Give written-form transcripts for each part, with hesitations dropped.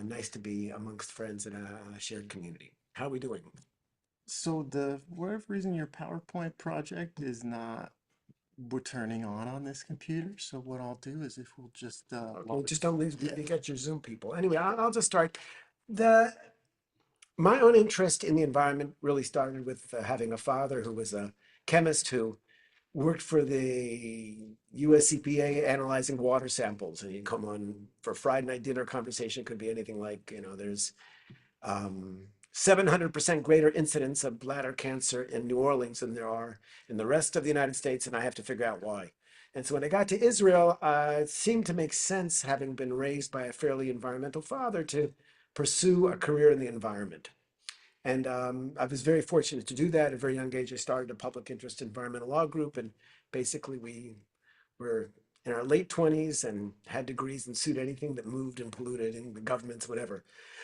nice to be amongst friends in a shared community. How are we doing? So the whatever reason your PowerPoint project is not returning on this computer. So what I'll do is if we'll just Okay, log. just don't leave. You get your Zoom people. Anyway, I'll just start. The My own interest in the environment really started with having a father who was a chemist who worked for the US EPA analyzing water samples. And you come on for Friday night dinner conversation, could be anything like, there's 700% greater incidence of bladder cancer in New Orleans than there are in the rest of the United States, and I have to figure out why. And so when I got to Israel, it seemed to make sense, having been raised by a fairly environmental father, to pursue a career in the environment. And I was very fortunate to do that. At a very young age, I started a public interest environmental law group, and basically we were in our late 20s and had degrees and sued anything that moved and polluted in the governments, whatever.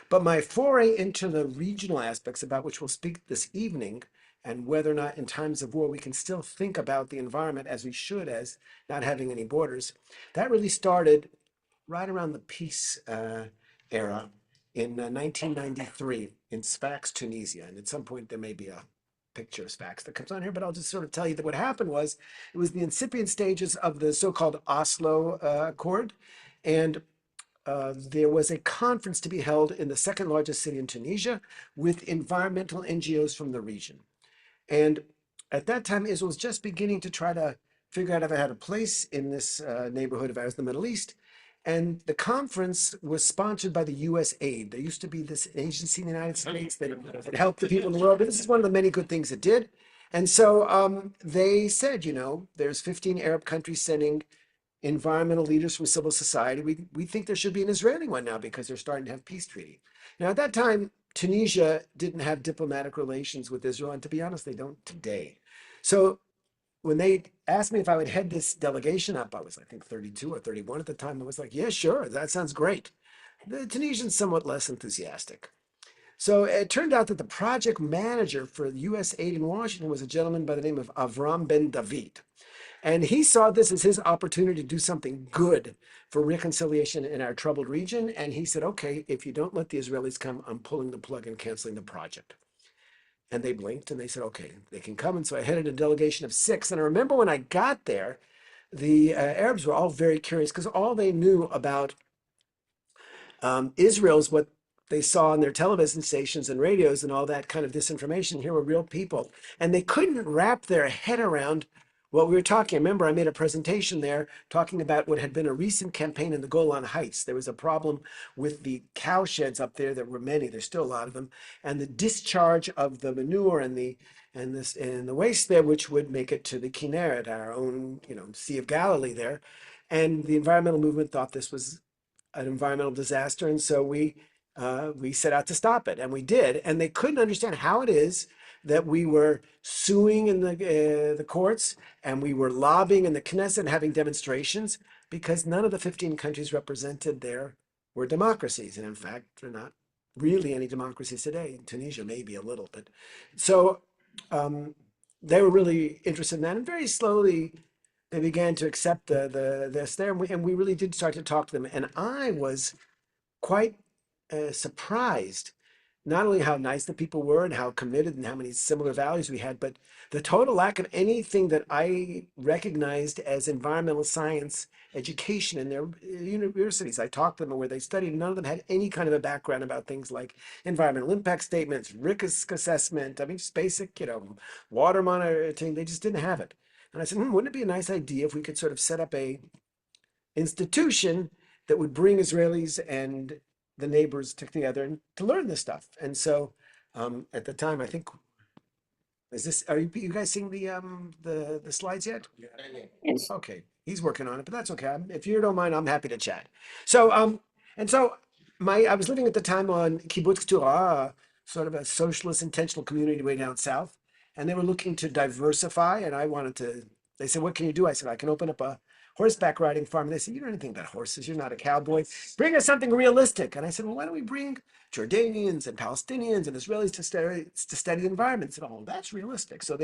But my foray into the regional aspects, about which we'll speak this evening, and whether or not in times of war we can still think about the environment as we should, as not having any borders, that really started right around the peace era in 1993 in Sfax, Tunisia. And at some point there may be a picture of Sfax that comes on here, but I'll just sort of tell you that what happened was it was the incipient stages of the so-called Oslo Accord. And there was a conference to be held in the second largest city in Tunisia with environmental NGOs from the region. And at that time, Israel was just beginning to try to figure out if it had a place in this neighborhood of ours, the Middle East. And the conference was sponsored by the US Aid. There used to be this agency in the United States that helped the people in the world, but this is one of the many good things it did. And so they said, there's 15 Arab countries sending environmental leaders from civil society. We think there should be an Israeli one now because they're starting to have peace treaty. Now, at that time, Tunisia didn't have diplomatic relations with Israel, and to be honest, they don't today. So when they asked me if I would head this delegation up, I was, I think, 32 or 31 at the time. I was like, yeah, sure, that sounds great. The Tunisians somewhat less enthusiastic. So it turned out that the project manager for US aid in Washington was a gentleman by the name of Avram Ben David. And he saw this as his opportunity to do something good for reconciliation in our troubled region. And he said, okay, if you don't let the Israelis come, I'm pulling the plug and canceling the project. And they blinked and they said, okay, they can come. And so I headed a delegation of 6. And I remember when I got there, the Arabs were all very curious because all they knew about Israel is what they saw on their television stations and radios and all that kind of disinformation. Here were real people. And they couldn't wrap their head around what we were talking. I remember I made a presentation there talking about what had been a recent campaign in the Golan Heights. There was a problem with the cow sheds up there. There were many, there's still a lot of them, and the discharge of the manure and the waste there, which would make it to the Kinneret, our own, Sea of Galilee there. And the environmental movement thought this was an environmental disaster, and so we set out to stop it, and we did. And they couldn't understand how it is that we were suing in the courts and we were lobbying in the Knesset and having demonstrations because none of the 15 countries represented there were democracies, and in fact, they're not really any democracies today. In Tunisia, maybe a little, but so um, they were really interested in that, and very slowly they began to accept this there, and we really did start to talk to them. And I was quite surprised, not only how nice the people were and how committed and how many similar values we had, but the total lack of anything that I recognized as environmental science education in their universities. I talked to them where they studied. None of them had any kind of a background about things like environmental impact statements, risk assessment. I mean, just basic, water monitoring. They just didn't have it. And I said, wouldn't it be a nice idea if we could sort of set up a institution that would bring Israelis and the neighbors together and to learn this stuff? And so at the time, I think, are you guys seeing the slides yet? Yes. Okay, he's working on it, but that's okay. If you don't mind, I'm happy to chat. So and so I was living at the time on Kibbutz Torah, sort of a socialist intentional community way down south, and they were looking to diversify, and I wanted to. They said, "What can you do?" I said, "I can open up a horseback riding farm." And they said, "You don't know anything about horses. You're not a cowboy. Bring us something realistic." And I said, "Well, why don't we bring Jordanians and Palestinians and Israelis to study the environment?" They said, "Oh, that's realistic." So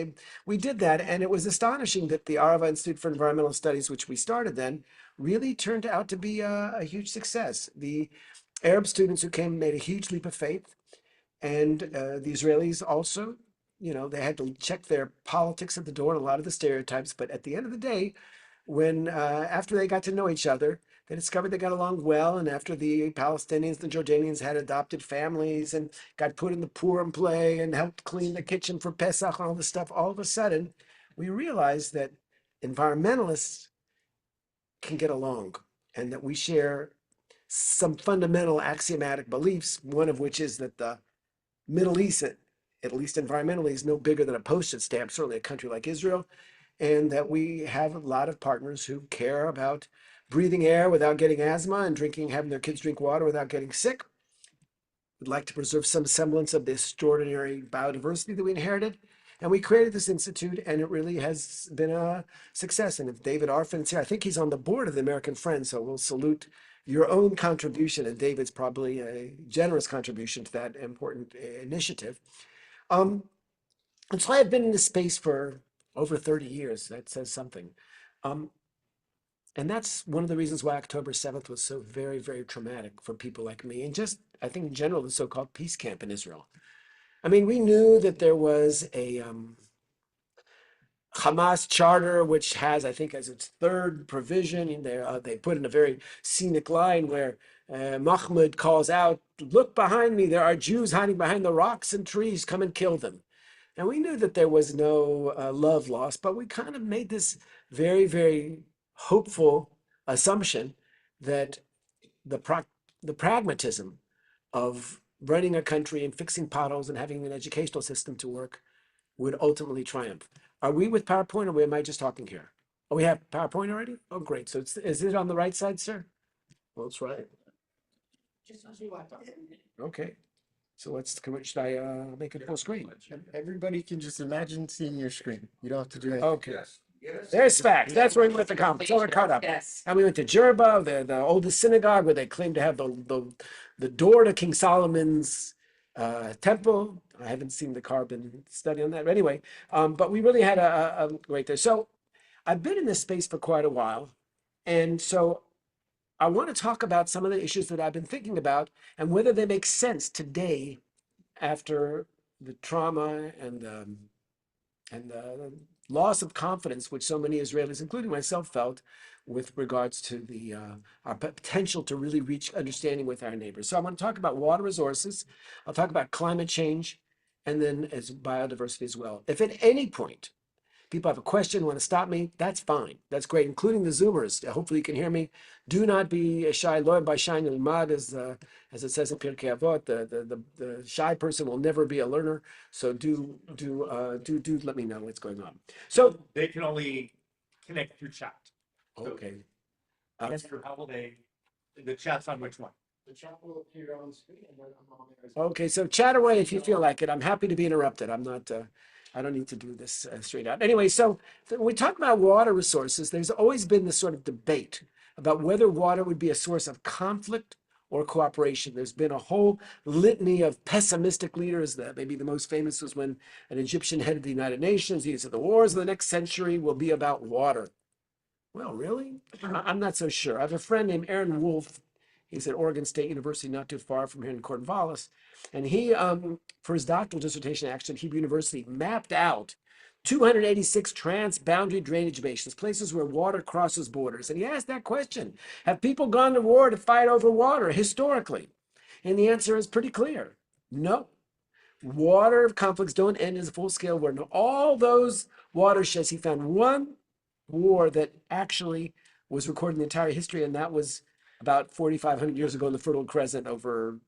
we did that, and it was astonishing that the Arava Institute for Environmental Studies, which we started then, really turned out to be a huge success. Arab students who came made a huge leap of faith. And the Israelis also, they had to check their politics at the door and a lot of the stereotypes. But at the end of the day, when after they got to know each other, they discovered they got along well. And after the Palestinians and Jordanians had adopted families and got put in the Purim play and helped clean the kitchen for Pesach and all this stuff, all of a sudden, we realized that environmentalists can get along and that we share some fundamental axiomatic beliefs, one of which is that the Middle East, at least environmentally, is no bigger than a postage stamp, certainly a country like Israel, and that we have a lot of partners who care about breathing air without getting asthma and having their kids drink water without getting sick. We'd like to preserve some semblance of the extraordinary biodiversity that we inherited. And we created this institute, and it really has been a success. And if David Arfin's here, I think he's on the board of the American Friends, so we'll salute your own contribution, and David's probably a generous contribution to that important initiative. Um, and so I've been in this space for over 30 years. That says something. Um, and that's one of the reasons why October 7th was so very, very traumatic for people like me, and just, I think, in general, the so-called peace camp in Israel. I mean, we knew that there was a Hamas charter, which has, I think, as its third provision, in there, they put in a very scenic line where Mahmoud calls out, "Look behind me, there are Jews hiding behind the rocks and trees, come and kill them." And we knew that there was no love lost, but we kind of made this very, very hopeful assumption that the, pro- the pragmatism of running a country and fixing potholes and having an educational system to work would ultimately triumph. Are we with PowerPoint or am I just talking here? Oh, we have PowerPoint already? Oh, great. So is it on the right side, sir? Well, it's right. Okay. So should I make it full screen? Everybody can just imagine seeing your screen. You don't have to do anything. Okay. There's facts. That's where we went to conference. All caught up. Yes. And we went to Jerba, the oldest synagogue, where they claim to have the door to King Solomon's temple. I haven't seen the carbon study on that. But anyway, but we really had a great there. So I've been in this space for quite a while. And so I want to talk about some of the issues that I've been thinking about and whether they make sense today after the trauma and the loss of confidence which so many Israelis, including myself, felt with regards to our potential to really reach understanding with our neighbors. So I want to talk about water resources. I'll talk about climate change, and then as biodiversity as well. If at any point people have a question, want to stop me, that's fine. That's great, including the Zoomers. Hopefully you can hear me. Do not be shy. Lo by shy limad, as it says in Pirkei Avot. The shy person will never be a learner. So do let me know what's going on. So They can only connect through chat. So okay. how will they, the chat's on which one? The chat will appear on the screen and then I'm on there. Okay, so chat away if you feel like it. I'm happy to be interrupted. I'm not, I don't need to do this straight out. Anyway, so when we talk about water resources, there's always been this sort of debate about whether water would be a source of conflict or cooperation. There's been a whole litany of pessimistic leaders. That maybe the most famous was when an Egyptian headed the United Nations. He said the wars of the next century will be about water. Well, really? I'm not so sure. I have a friend named Aaron Wolf. He's at Oregon State University, not too far from here in Cornwallis. And he, for his doctoral dissertation, actually at Hebrew University, mapped out 286 trans-boundary drainage basins, places where water crosses borders. And he asked that question, have people gone to war to fight over water historically? And the answer is pretty clear. No. Water conflicts don't end as a full-scale war. No, all those watersheds, he found one war that actually was recorded in the entire history, and that was about 4,500 years ago in the Fertile Crescent over.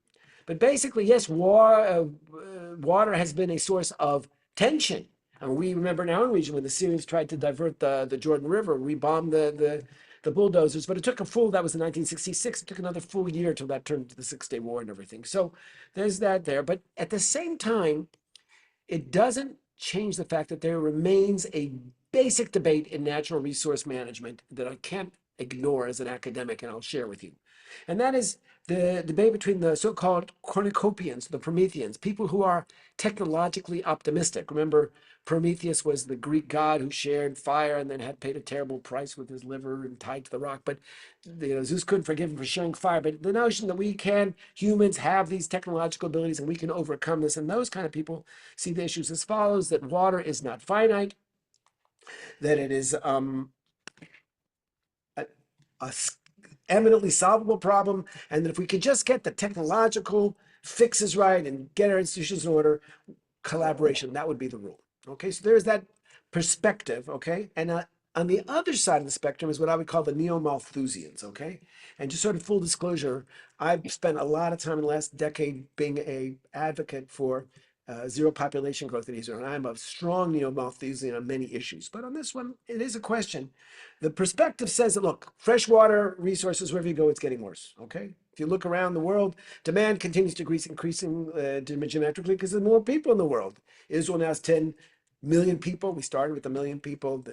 But basically, yes, water has been a source of tension. And we remember in our own region when the Syrians tried to divert the Jordan River, we bombed the bulldozers, but it took that was in 1966. It took another full year till that turned into the Six-Day War and everything. So there's that there. But at the same time, it doesn't change the fact that there remains a basic debate in natural resource management that I can't ignore as an academic, and I'll share with you. And that is the debate between the so-called cornucopians, the Prometheans, people who are technologically optimistic. Remember, Prometheus was the Greek god who shared fire and then had paid a terrible price with his liver and tied to the rock. But Zeus couldn't forgive him for sharing fire. But the notion that we can, humans, have these technological abilities and we can overcome this, and those kind of people see the issues as follows: that water is not finite, that it is a eminently solvable problem, and that if we could just get the technological fixes right and get our institutions in order, collaboration, that would be the rule. Okay, so there's that perspective. Okay, and on the other side of the spectrum is what I would call the neo-Malthusians. Okay, and just sort of full disclosure, I've spent a lot of time in the last decade being a advocate for zero population growth in Israel, and I'm a strong neo-Malthusian on many issues. But on this one, it is a question. The perspective says that, look, freshwater resources, wherever you go, it's getting worse. Okay, if you look around the world, demand continues to increasing geometrically because there's more people in the world. Israel now has 10 million people. We started with 1 million people.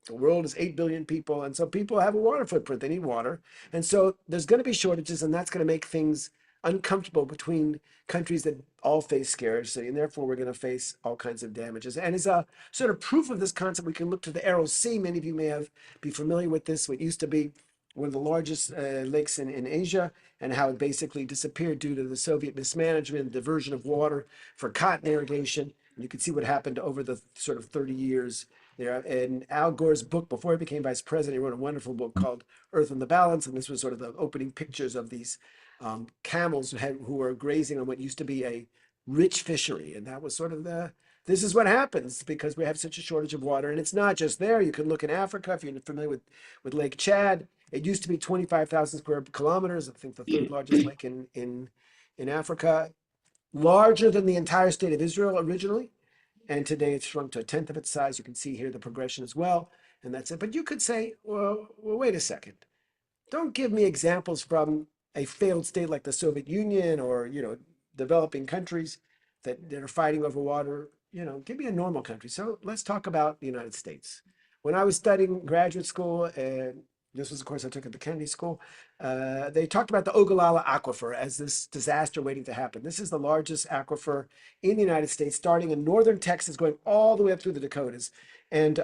The world is 8 billion people. And so people have a water footprint. They need water. And so there's going to be shortages, and that's going to make things uncomfortable between countries that all face scarcity, and therefore we're going to face all kinds of damages. And as a sort of proof of this concept, we can look to the Aral Sea. Many of you may be familiar with this. What used to be one of the largest lakes in Asia, and how it basically disappeared due to the Soviet mismanagement, diversion of water for cotton irrigation. And you can see what happened over the sort of 30 years there. In Al Gore's book, before he became vice president, he wrote a wonderful book called Earth in the Balance. And this was sort of the opening pictures of these camels who were grazing on what used to be a rich fishery. And that was sort of this is what happens because we have such a shortage of water. And it's not just there. You can look in Africa, if you're familiar with Lake Chad. It used to be 25,000 square kilometers. I think the third largest lake in Africa, larger than the entire state of Israel originally. And today it's shrunk to a tenth of its size. You can see here the progression as well. And that's it. But you could say, well, wait a second. Don't give me examples from a failed state like the Soviet Union or, developing countries that are fighting over water. Give me a normal country. So let's talk about the United States. When I was studying graduate school, and this was a course I took at the Kennedy School, they talked about the Ogallala Aquifer as this disaster waiting to happen. This is the largest aquifer in the United States, starting in northern Texas, going all the way up through the Dakotas. And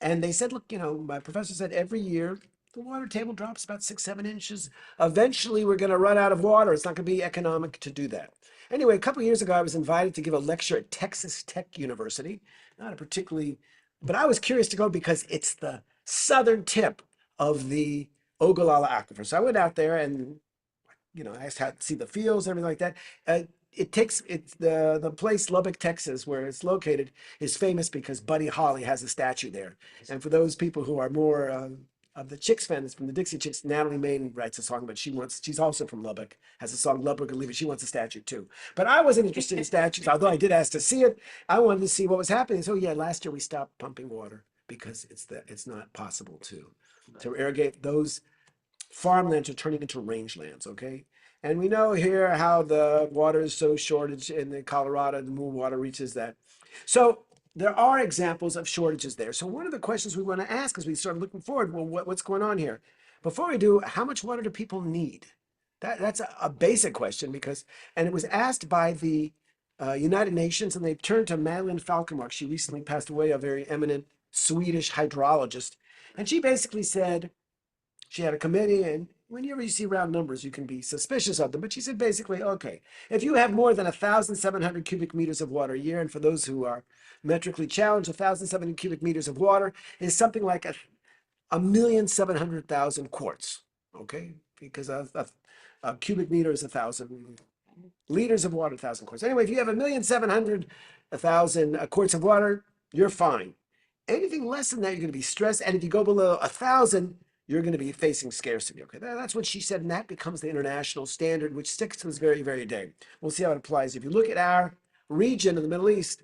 they said, look, my professor said every year the water table drops about 6-7 inches. Eventually, we're going to run out of water. It's not going to be economic to do that. Anyway, a couple of years ago, I was invited to give a lecture at Texas Tech University. Not a particularly, but I was curious to go because it's the southern tip of the Ogallala Aquifer. So I went out there and, I asked how to see the fields and everything like that. It's the place Lubbock, Texas, where it's located, is famous because Buddy Holly has a statue there. And for those people who are more of the Chicks fans from the Dixie Chicks, Natalie Main writes a song, but she's also from Lubbock, has a song Lubbock and Leave It. She wants a statue too. But I wasn't interested in statues, although I did ask to see it. I wanted to see what was happening. So yeah, last year we stopped pumping water because it's not possible to irrigate. Those farmlands are turning into rangelands. Okay. And we know here how the water is so shortage in the Colorado, the Moon water reaches that. So there are examples of shortages there. So one of the questions we want to ask as we start looking forward, well, what's going on here? Before we do, how much water do people need? That's a basic question and it was asked by the United Nations, and they turned to Madeleine Falkenmark. She recently passed away, a very eminent Swedish hydrologist. And she basically said, she had a committee, and whenever you see round numbers, you can be suspicious of them. But she said basically, okay, if you have more than 1,700 cubic meters of water a year, and for those who are metrically challenged, 1,700 cubic meters of water is something like 1,700,000 quarts. Okay, because a cubic meter is 1,000 liters of water, 1,000 quarts. Anyway, if you have 1,700,000 quarts of water, you're fine. Anything less than that, you're going to be stressed. And if you go below 1,000, you're going to be facing scarcity. Okay, that's what she said, and that becomes the international standard, which sticks to this very, very day. We'll see how it applies. If you look at our region of the Middle East,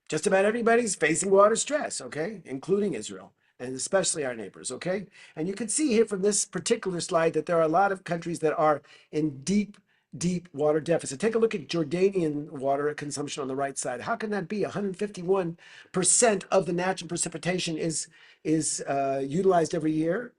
just about everybody's facing water stress, okay, including Israel, and especially our neighbors, okay? And you can see here from this particular slide that there are a lot of countries that are in deep, deep water deficit. Take a look at Jordanian water consumption on the right side. How can that be? 151% of the natural precipitation is utilized every year.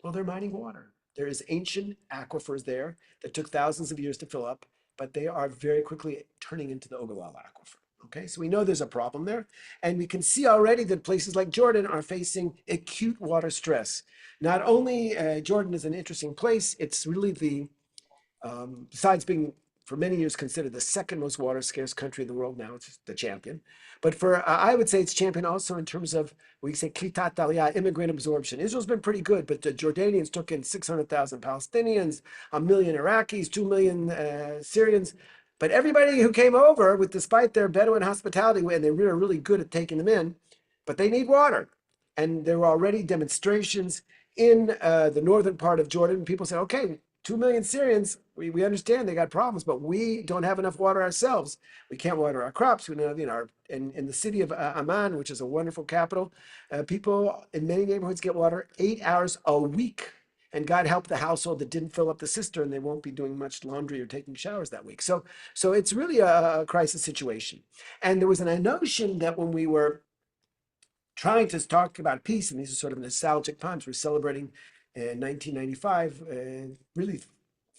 Well, they're mining water. There is ancient aquifers there that took thousands of years to fill up, but they are very quickly turning into the Ogallala aquifer. Okay, so we know there's a problem there, and we can see already that places like Jordan are facing acute water stress. Not only Jordan is an interesting place, it's really the besides being for many years considered the second most water scarce country in the world. Now it's the champion. But for I would say it's champion also in terms of we say klitat aliyah, immigrant absorption. Israel's been pretty good, but the Jordanians took in 600,000 Palestinians, a million Iraqis, 2 million Syrians. But everybody who came over, with despite their Bedouin hospitality, and they were really good at taking them in, but they need water. And there were already demonstrations in the northern part of Jordan. People said, okay, 2 million Syrians, we understand they got problems, but we don't have enough water ourselves. We can't water our crops. We know, in the city of Amman, which is a wonderful capital, people in many neighborhoods get water 8 hours a week. And God help the household that didn't fill up the cistern. They won't be doing much laundry or taking showers that week. So it's really a crisis situation. And there was a notion that when we were trying to talk about peace, and these are sort of nostalgic times. We're celebrating in 1995, really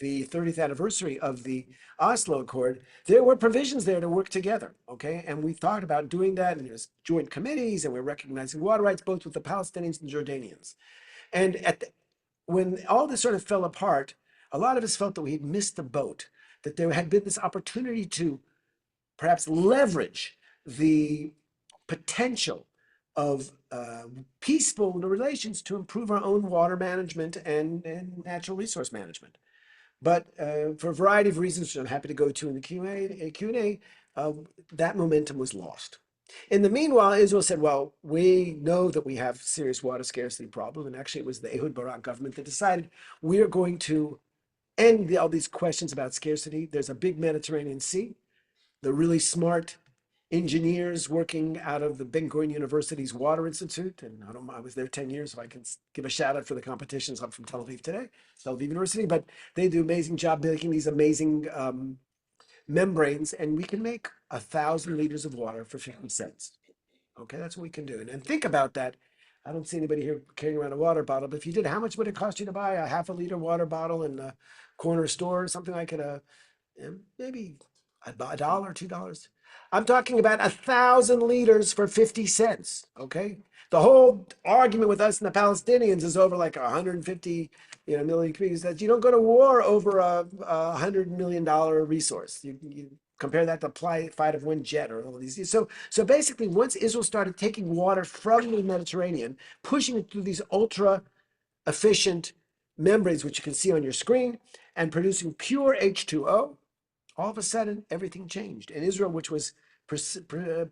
the 30th anniversary of the Oslo Accord. There were provisions there to work together, okay? And we thought about doing that, and there's joint committees, and we're recognizing water rights both with the Palestinians and Jordanians. And when all this sort of fell apart, a lot of us felt that we had missed the boat, that there had been this opportunity to perhaps leverage the potential of peaceful relations to improve our own water management and natural resource management. But for a variety of reasons, which I'm happy to go to in the Q&A, that momentum was lost. In the meanwhile, Israel said, well, we know that we have serious water scarcity problem. And actually, it was the Ehud Barak government that decided we are going to end all these questions about scarcity. There's a big Mediterranean Sea. The really smart engineers working out of the Ben Gurion University's Water Institute, and I was there 10 years, so I can give a shout out for the competitions. I'm from Tel Aviv today, Tel Aviv University, but they do an amazing job making these amazing membranes, and we can make 1,000 liters of water for 50 cents. Okay, that's what we can do. And think about that. I don't see anybody here carrying around a water bottle, but if you did, how much would it cost you to buy a half a liter water bottle in a corner store or something like it? Maybe $1, $2. I'm talking about 1,000 liters for 50 cents. Okay. The whole argument with us and the Palestinians is over like 150, million cubic that you don't go to war over a $100 million resource. You compare that to fight of one jet or all of these. So basically, once Israel started taking water from the Mediterranean, pushing it through these ultra efficient membranes, which you can see on your screen, and producing pure H2O, all of a sudden everything changed. And Israel, which was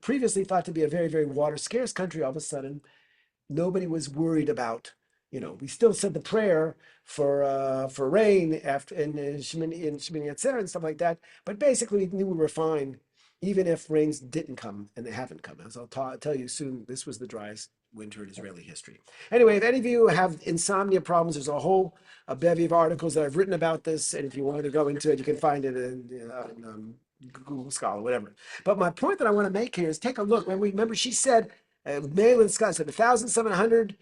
previously thought to be a very, very water scarce country, all of a sudden nobody was worried about. We still said the prayer for rain after in Shemini Atzeret and stuff like that. But basically, we knew we were fine, even if rains didn't come, and they haven't come. As I'll tell you soon, this was the driest winter in Israeli history. Anyway, if any of you have insomnia problems, there's a bevy of articles that I've written about this, and if you wanted to go into it, you can find it in Google Scholar, whatever. But my point that I want to make here is take a look. Remember, she said, Malin Scott said 1,700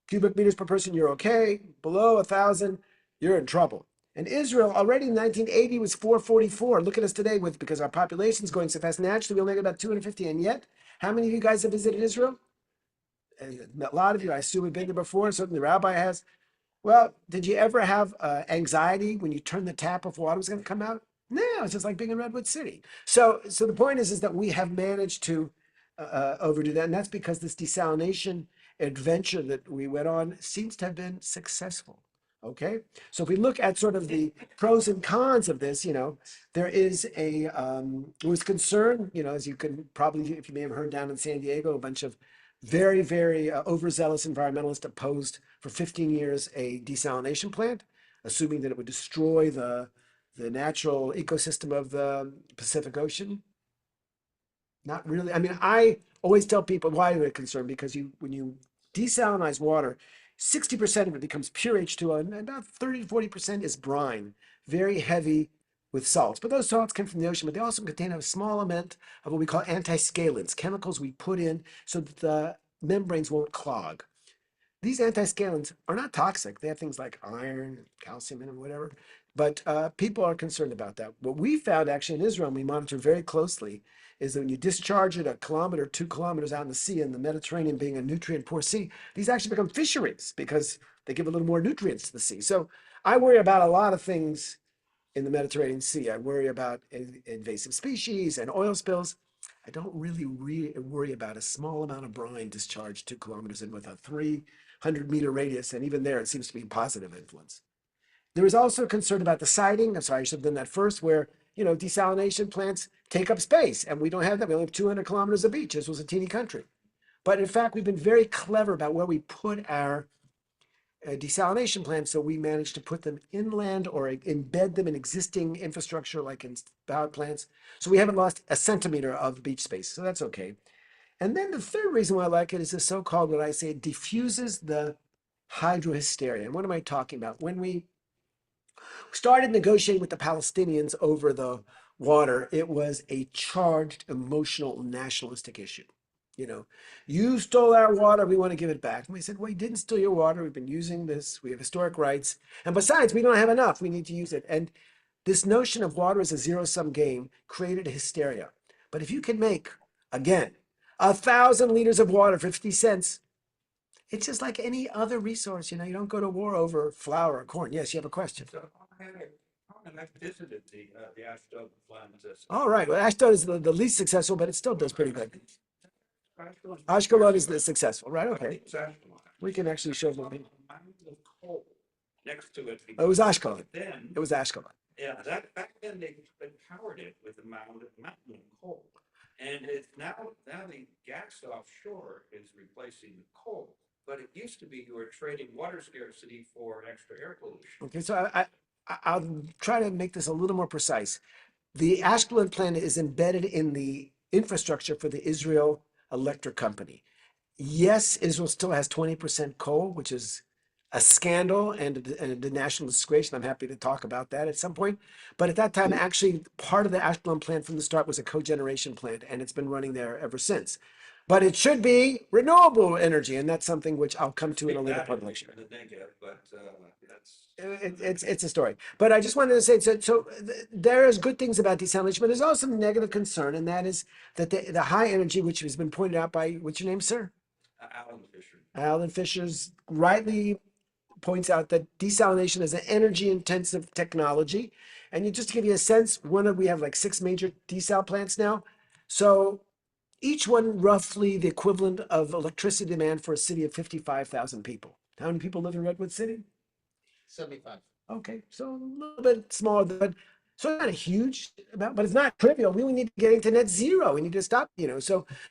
cubic meters per person, you're okay. Below 1,000, you're in trouble. And Israel already in 1980 was 444. Look at us today because our population is going so fast. Naturally, we only got about 250. And yet, how many of you guys have visited Israel? And a lot of you, I assume, have been there before. Certainly, the rabbi has. Well, did you ever have anxiety when you turned the tap of water was going to come out? No, it's just like being in Redwood City. So the point is that we have managed to overdo that, and that's because this desalination adventure that we went on seems to have been successful. Okay, so if we look at sort of the pros and cons of this, there is there was concern, as you can probably, if you may have heard down in San Diego, a bunch of very, very overzealous environmentalists opposed for 15 years a desalination plant, assuming that it would destroy the natural ecosystem of the Pacific Ocean. Not really. I mean, I always tell people why they're concerned, because when you desalinize water, 60% of it becomes pure H2O, and about 30 to 40% is brine, very heavy with salts. But those salts come from the ocean, but they also contain a small amount of what we call antiscalants, chemicals we put in so that the membranes won't clog. these antiscalants are not toxic. They have things like iron, calcium in them, whatever. But people are concerned about that. What we found actually in Israel, and we monitor very closely, is that when you discharge it a kilometer, 2 kilometers out in the sea, and the Mediterranean being a nutrient poor sea, these actually become fisheries because they give a little more nutrients to the sea. So I worry about a lot of things in the Mediterranean Sea. I worry about invasive species and oil spills. I don't really worry about a small amount of brine discharged 2 kilometers in with a 300-meter radius, and even there it seems to be positive influence. There is also concern about the siting. I'm sorry, I should have done that first, where desalination plants take up space, and we don't have that. We only have 200 kilometers of beach. This was a teeny country. But in fact, we've been very clever about where we put our desalination plants, so we managed to put them inland or embed them in existing infrastructure like in power plants. So we haven't lost a centimeter of beach space, so that's okay. And then the third reason why I like it is the so-called, what I say, it diffuses the hydrohysteria. And what am I talking about? When we started negotiating with the Palestinians over the water, it was a charged, emotional, nationalistic issue. You stole our water, we want to give it back. And we said, well, you didn't steal your water. We've been using this. We have historic rights. And besides, we don't have enough. We need to use it. And this notion of water as a zero-sum game created a hysteria. But if you can make, again, 1,000 liters of water for 50 cents, it's just like any other resource. You don't go to war over flour or corn. Yes, you have a question. So I visited the Ashdod plant. All right. Well, Ashdod is the least successful, but it still does pretty good. Ashkelon is the successful, right? Okay. We can actually show them. Next to it. It was Ashkelon. Then, It was Ashkelon. yeah, back then they powered it with a mountain coal. And it's now the gas offshore is replacing the coal. But it used to be you were trading water scarcity for extra air pollution. Okay, so I'll try to make this a little more precise. The Ashkelon plant is embedded in the infrastructure for the Israel Electric Company. Yes, Israel still has 20% coal, which is a scandal and a national disgrace. And I'm happy to talk about that at some point. But at that time, actually, part of the Ashkelon plant from the start was a cogeneration plant, and it's been running there ever since. But it should be renewable energy, and that's something which I'll come to in a later part of the lecture. It's a story. But I just wanted to say, so there is good things about desalination, but there's also some negative concern, and that is that the high energy, which has been pointed out by, what's your name, sir? Alon Fisher. Alon Fisher's rightly points out that desalination is an energy-intensive technology. And just to give you a sense, we have like 6 major desal plants now. So each one roughly the equivalent of electricity demand for a city of 55,000 people. How many people live in Redwood City? 75. Okay, so a little bit smaller, but so not a huge amount, but it's not trivial. We need to get into net zero. We need to stop,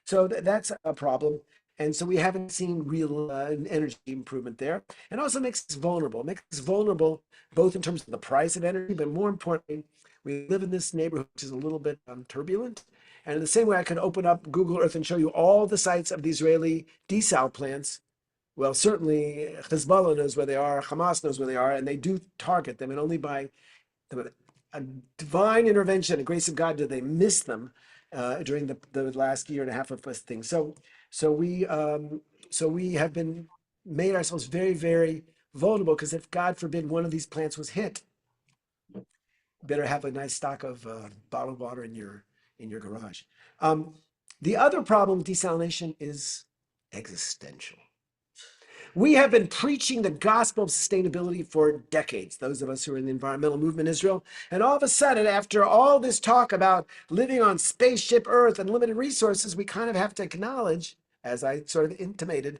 so that's a problem. And so we haven't seen real energy improvement there. And also makes us vulnerable. It makes us vulnerable both in terms of the price of energy, but more importantly, we live in this neighborhood which is a little bit turbulent. And in the same way, I could open up Google Earth and show you all the sites of the Israeli desal plants. Well, certainly Hezbollah knows where they are, Hamas knows where they are, and they do target them. And only by a divine intervention, a grace of God, do they miss them during the last year and a half of this thing. So we have been made ourselves very, very vulnerable, because if God forbid one of these plants was hit, better have a nice stock of bottled water in your garage. The other problem with desalination is existential. We have been preaching the gospel of sustainability for decades, those of us who are in the environmental movement in Israel. And all of a sudden, after all this talk about living on spaceship Earth and limited resources, we kind of have to acknowledge, as I sort of intimated,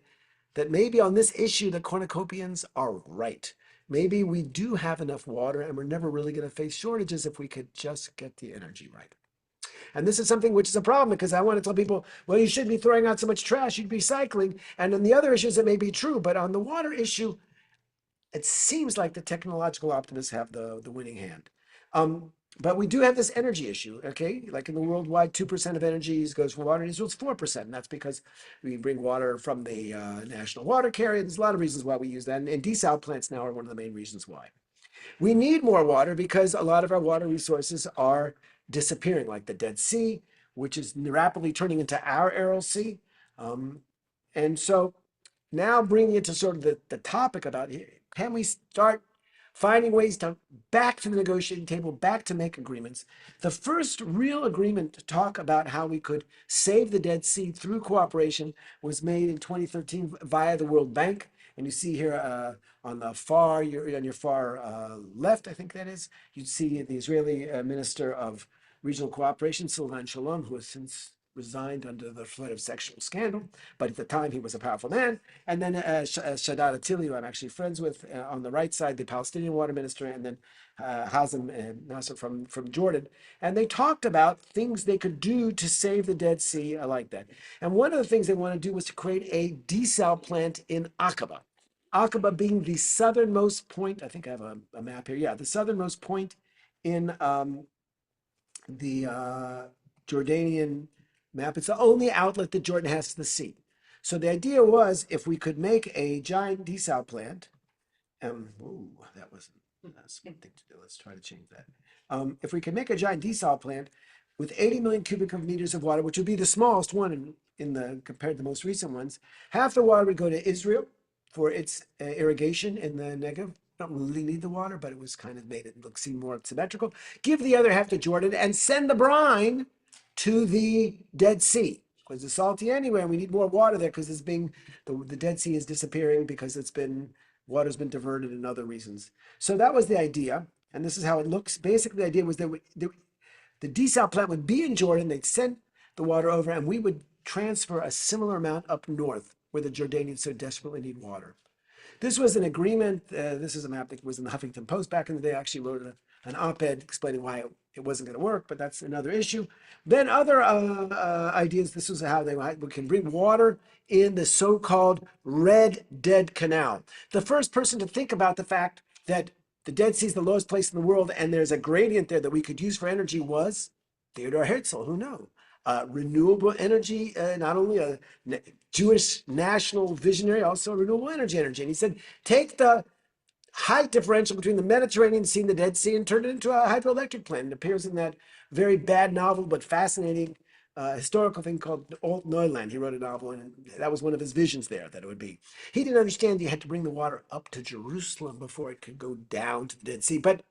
that maybe on this issue, the cornucopians are right. Maybe we do have enough water, and we're never really going to face shortages if we could just get the energy right. And this is something which is a problem, because I want to tell people, well, you shouldn't be throwing out so much trash, you'd be recycling. And on the other issues, it may be true, but on the water issue, it seems like the technological optimists have the winning hand. But we do have this energy issue, okay? Like in the worldwide, 2% of energy goes for water. In Israel, it's 4%. And that's because we bring water from the national water carrier. There's a lot of reasons why we use that. And desal plants now are one of the main reasons why. We need more water because a lot of our water resources are disappearing, like the Dead Sea, which is rapidly turning into our Aral Sea. And so now bringing it to sort of the topic about, can we start finding ways to back to the negotiating table, back to make agreements. The first real agreement to talk about how we could save the Dead Sea through cooperation was made in 2013 via the World Bank. And you see here on the far, on your far left, I think that is, you see the Israeli Minister of Regional Cooperation, Silvan Shalom, who has since resigned under the threat of sexual scandal, but at the time he was a powerful man. And then Shaddad Attili, who I'm actually friends with, on the right side, the Palestinian water minister, and then Hazem Nasser from Jordan. And they talked about things they could do to save the Dead Sea. I like that. And one of the things they want to do was to create a desal plant in Aqaba. Aqaba being the southernmost point, I think I have a map here. Yeah, the southernmost point in the Jordanian map. It's the only outlet that Jordan has to the sea. So the idea was, if we could make a giant desal plant, that wasn't that's one thing to do. Let's try to change that. If we could make a giant desal plant with 80 million cubic meters of water, which would be the smallest one in the compared to the most recent ones, half the water would go to Israel for its irrigation in the Negev. Don't really need the water, but it was kind of made it seem more symmetrical. Give the other half to Jordan and send the brine to the Dead Sea, because it's salty anyway, and we need more water there because the Dead Sea is disappearing because water's been diverted and other reasons. So that was the idea, and this is how it looks. Basically, the idea was that the desal plant would be in Jordan. They'd send the water over, and we would transfer a similar amount up north where the Jordanians so desperately need water. This was an agreement. This is a map that was in the Huffington Post back in the day. I actually wrote an op-ed explaining why it wasn't going to work, but that's another issue. Then other ideas. This was how we can bring water in the so-called Red Dead Canal. The first person to think about the fact that the Dead Sea is the lowest place in the world and there's a gradient there that we could use for energy was Theodor Herzl. Who knew? Renewable energy, not only a Jewish national visionary, also renewable energy. And he said, take the height differential between the Mediterranean Sea and the Dead Sea and turn it into a hydroelectric plant. It appears in that very bad novel, but fascinating historical thing called Old Neuland. He wrote a novel, and that was one of his visions there, that it would be. He didn't understand you had to bring the water up to Jerusalem before it could go down to the Dead Sea. But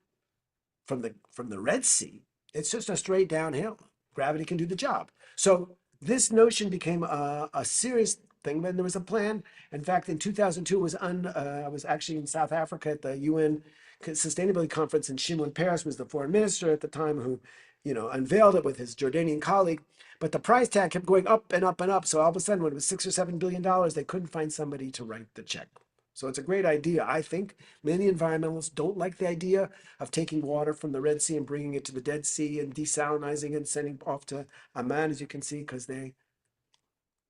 from the Red Sea, it's just a straight downhill. Gravity can do the job. So this notion became a serious thing. Then there was a plan. In fact, in 2002, I was actually in South Africa at the UN Sustainability Conference, and Shimon Peres was the foreign minister at the time who, unveiled it with his Jordanian colleague. But the price tag kept going up and up and up. So all of a sudden, when it was $6 or $7 billion, they couldn't find somebody to write the check. So it's a great idea. I think many environmentalists don't like the idea of taking water from the Red Sea and bringing it to the Dead Sea and desalinizing it and sending off to Amman, as you can see, because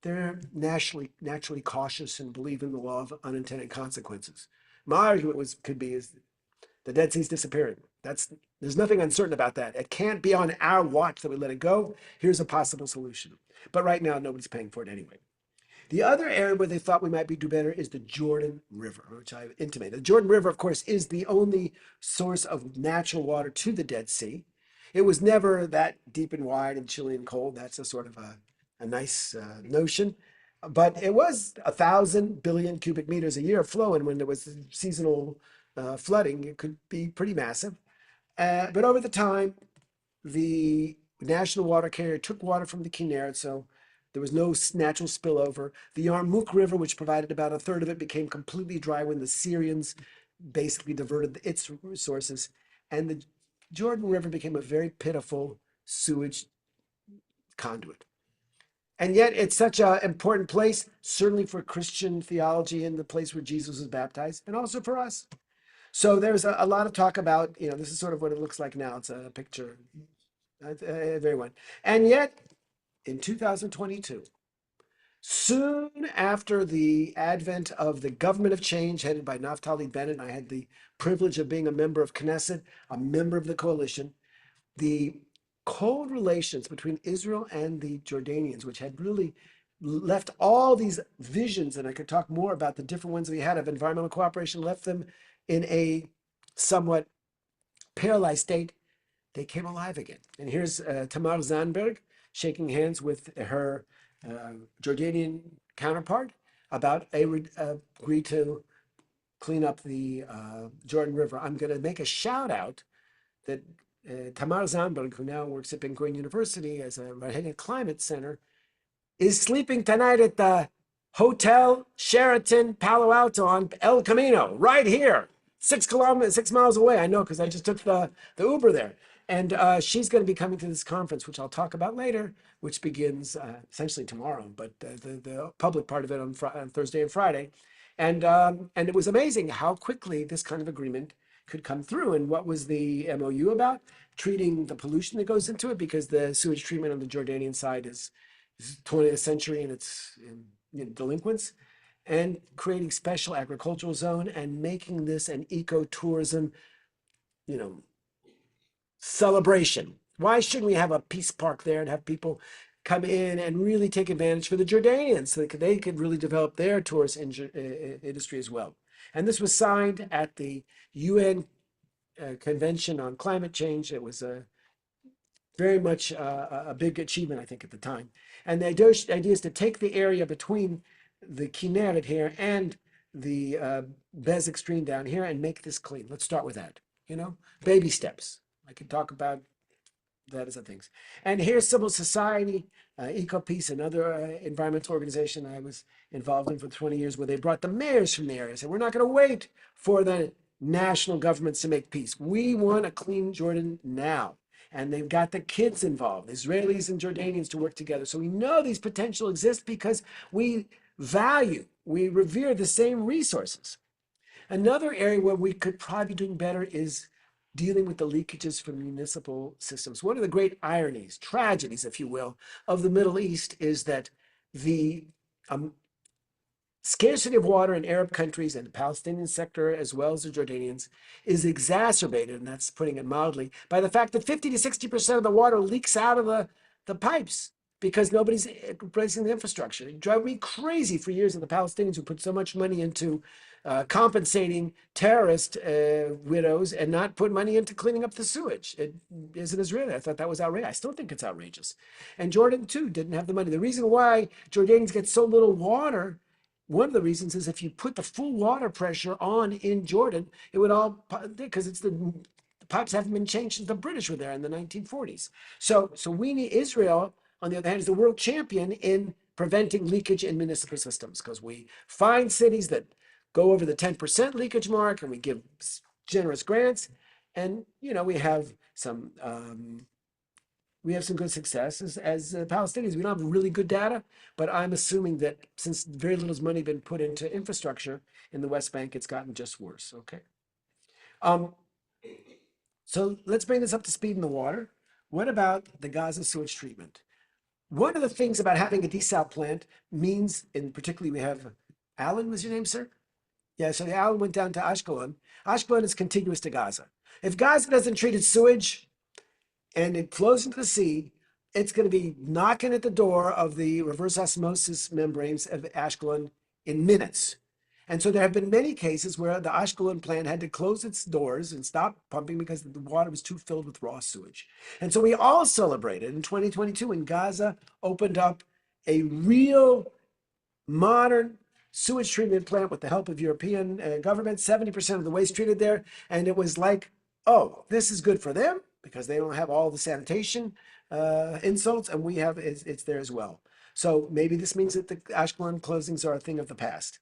they're naturally cautious and believe in the law of unintended consequences. My argument could be is the Dead Sea is disappearing. There's nothing uncertain about that. It can't be on our watch that we let it go. Here's a possible solution. But right now, nobody's paying for it anyway. The other area where they thought we might do better is the Jordan River, which I intimated. The Jordan River, of course, is the only source of natural water to the Dead Sea. It was never that deep and wide and chilly and cold. That's a sort of a nice notion. But it was 1,000 billion cubic meters a year flowing when there was seasonal flooding. It could be pretty massive. But over the time, the national water carrier took water from the Kinneret, so there was no natural spillover. The Yarmouk River, which provided about a third of it, became completely dry when the Syrians basically diverted its resources. And the Jordan River became a very pitiful sewage conduit. And yet it's such an important place, certainly for Christian theology and the place where Jesus was baptized, and also for us. So there's a lot of talk about, this is sort of what it looks like now. It's a picture, very one. And yet, in 2022, soon after the advent of the government of change headed by Naftali Bennett, I had the privilege of being a member of Knesset, a member of the coalition. The cold relations between Israel and the Jordanians, which had really left all these visions, and I could talk more about the different ones we had of environmental cooperation, left them in a somewhat paralyzed state. They came alive again. And here's Tamar Zandberg shaking hands with her Jordanian counterpart. about agree to clean up the Jordan River. I'm going to make a shout out that Tamar Zandberg, who now works at Ben Gurion University as a head of climate center, is sleeping tonight at the Hotel Sheraton Palo Alto on El Camino, right here, 6 kilometers, 6 miles away. I know because I just took the Uber there. And she's going to be coming to this conference, which I'll talk about later, which begins essentially tomorrow, but the public part of it on Thursday and Friday. And it was amazing how quickly this kind of agreement could come through. And what was the MOU about? Treating the pollution that goes into it, because the sewage treatment on the Jordanian side is 20th century and it's delinquents, and creating special agricultural zone and making this an ecotourism, celebration. Why shouldn't we have a peace park there and have people come in and really take advantage for the Jordanians so that they could really develop their tourist industry as well? And this was signed at the UN Convention on Climate Change. It was very much a big achievement, I think, at the time. And the idea is to take the area between the Kinneret here and the Bezic stream down here and make this clean. Let's start with that, baby steps. I could talk about that as a things. And here's civil society, EcoPeace, another environmental organization I was involved in for 20 years, where they brought the mayors from the area. Said, we're not going to wait for the national governments to make peace. We want a clean Jordan now. And they've got the kids involved, Israelis and Jordanians, to work together. So we know these potential exist because we revere the same resources. Another area where we could probably be doing better is dealing with the leakages from municipal systems. One of the great ironies, tragedies, if you will, of the Middle East is that the scarcity of water in Arab countries and the Palestinian sector, as well as the Jordanians, is exacerbated, and that's putting it mildly, by the fact that 50 to 60% of the water leaks out of the pipes because nobody's replacing the infrastructure. It drove me crazy for years of the Palestinians who put so much money into compensating terrorist widows and not put money into cleaning up the sewage. It isn't Israeli. I thought that was outrageous. I still think it's outrageous. And Jordan, too, didn't have the money. The reason why Jordanians get so little water, one of the reasons is if you put the full water pressure on in Jordan, it would all, because the pipes haven't been changed since the British were there in the 1940s. So we need Israel, on the other hand, is the world champion in preventing leakage in municipal systems, because we find cities that go over the 10% leakage mark and we give generous grants. And, we have some good success as Palestinians. We don't have really good data, but I'm assuming that since very little money has been put into infrastructure in the West Bank, it's gotten just worse. Okay. So let's bring this up to speed in the water. What about the Gaza sewage treatment? One of the things about having a desal plant means, and particularly we have, Alon was your name, sir? Yeah, so the Alon went down to Ashkelon. Ashkelon is contiguous to Gaza. If Gaza doesn't treat its sewage and it flows into the sea, it's going to be knocking at the door of the reverse osmosis membranes of Ashkelon in minutes. And so there have been many cases where the Ashkelon plant had to close its doors and stop pumping because the water was too filled with raw sewage. And so we all celebrated in 2022 when Gaza opened up a real modern sewage treatment plant with the help of European government, 70% of the waste treated there. And it was like, oh, this is good for them because they don't have all the sanitation insults, and we have, it's there as well. So maybe this means that the Ashkelon closings are a thing of the past.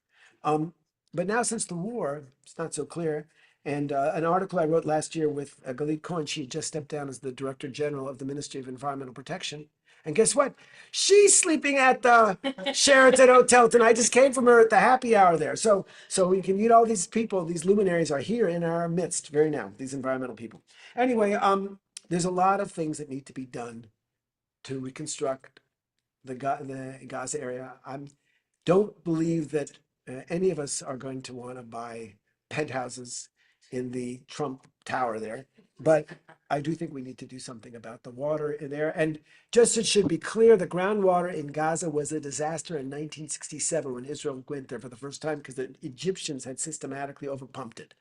But now since the war, it's not so clear. And an article I wrote last year with Galit Cohen, she had just stepped down as the Director General of the Ministry of Environmental Protection. And guess what? She's sleeping at the Sheraton Hotel tonight. I just came from her at the happy hour there. So we can meet all these people. These luminaries are here in our midst very now, these environmental people. Anyway, there's a lot of things that need to be done to reconstruct the Gaza area. I don't believe that any of us are going to want to buy penthouses in the Trump Tower there, but I do think we need to do something about the water in there. And just it should be clear, the groundwater in Gaza was a disaster in 1967 when Israel went there for the first time because the Egyptians had systematically overpumped it.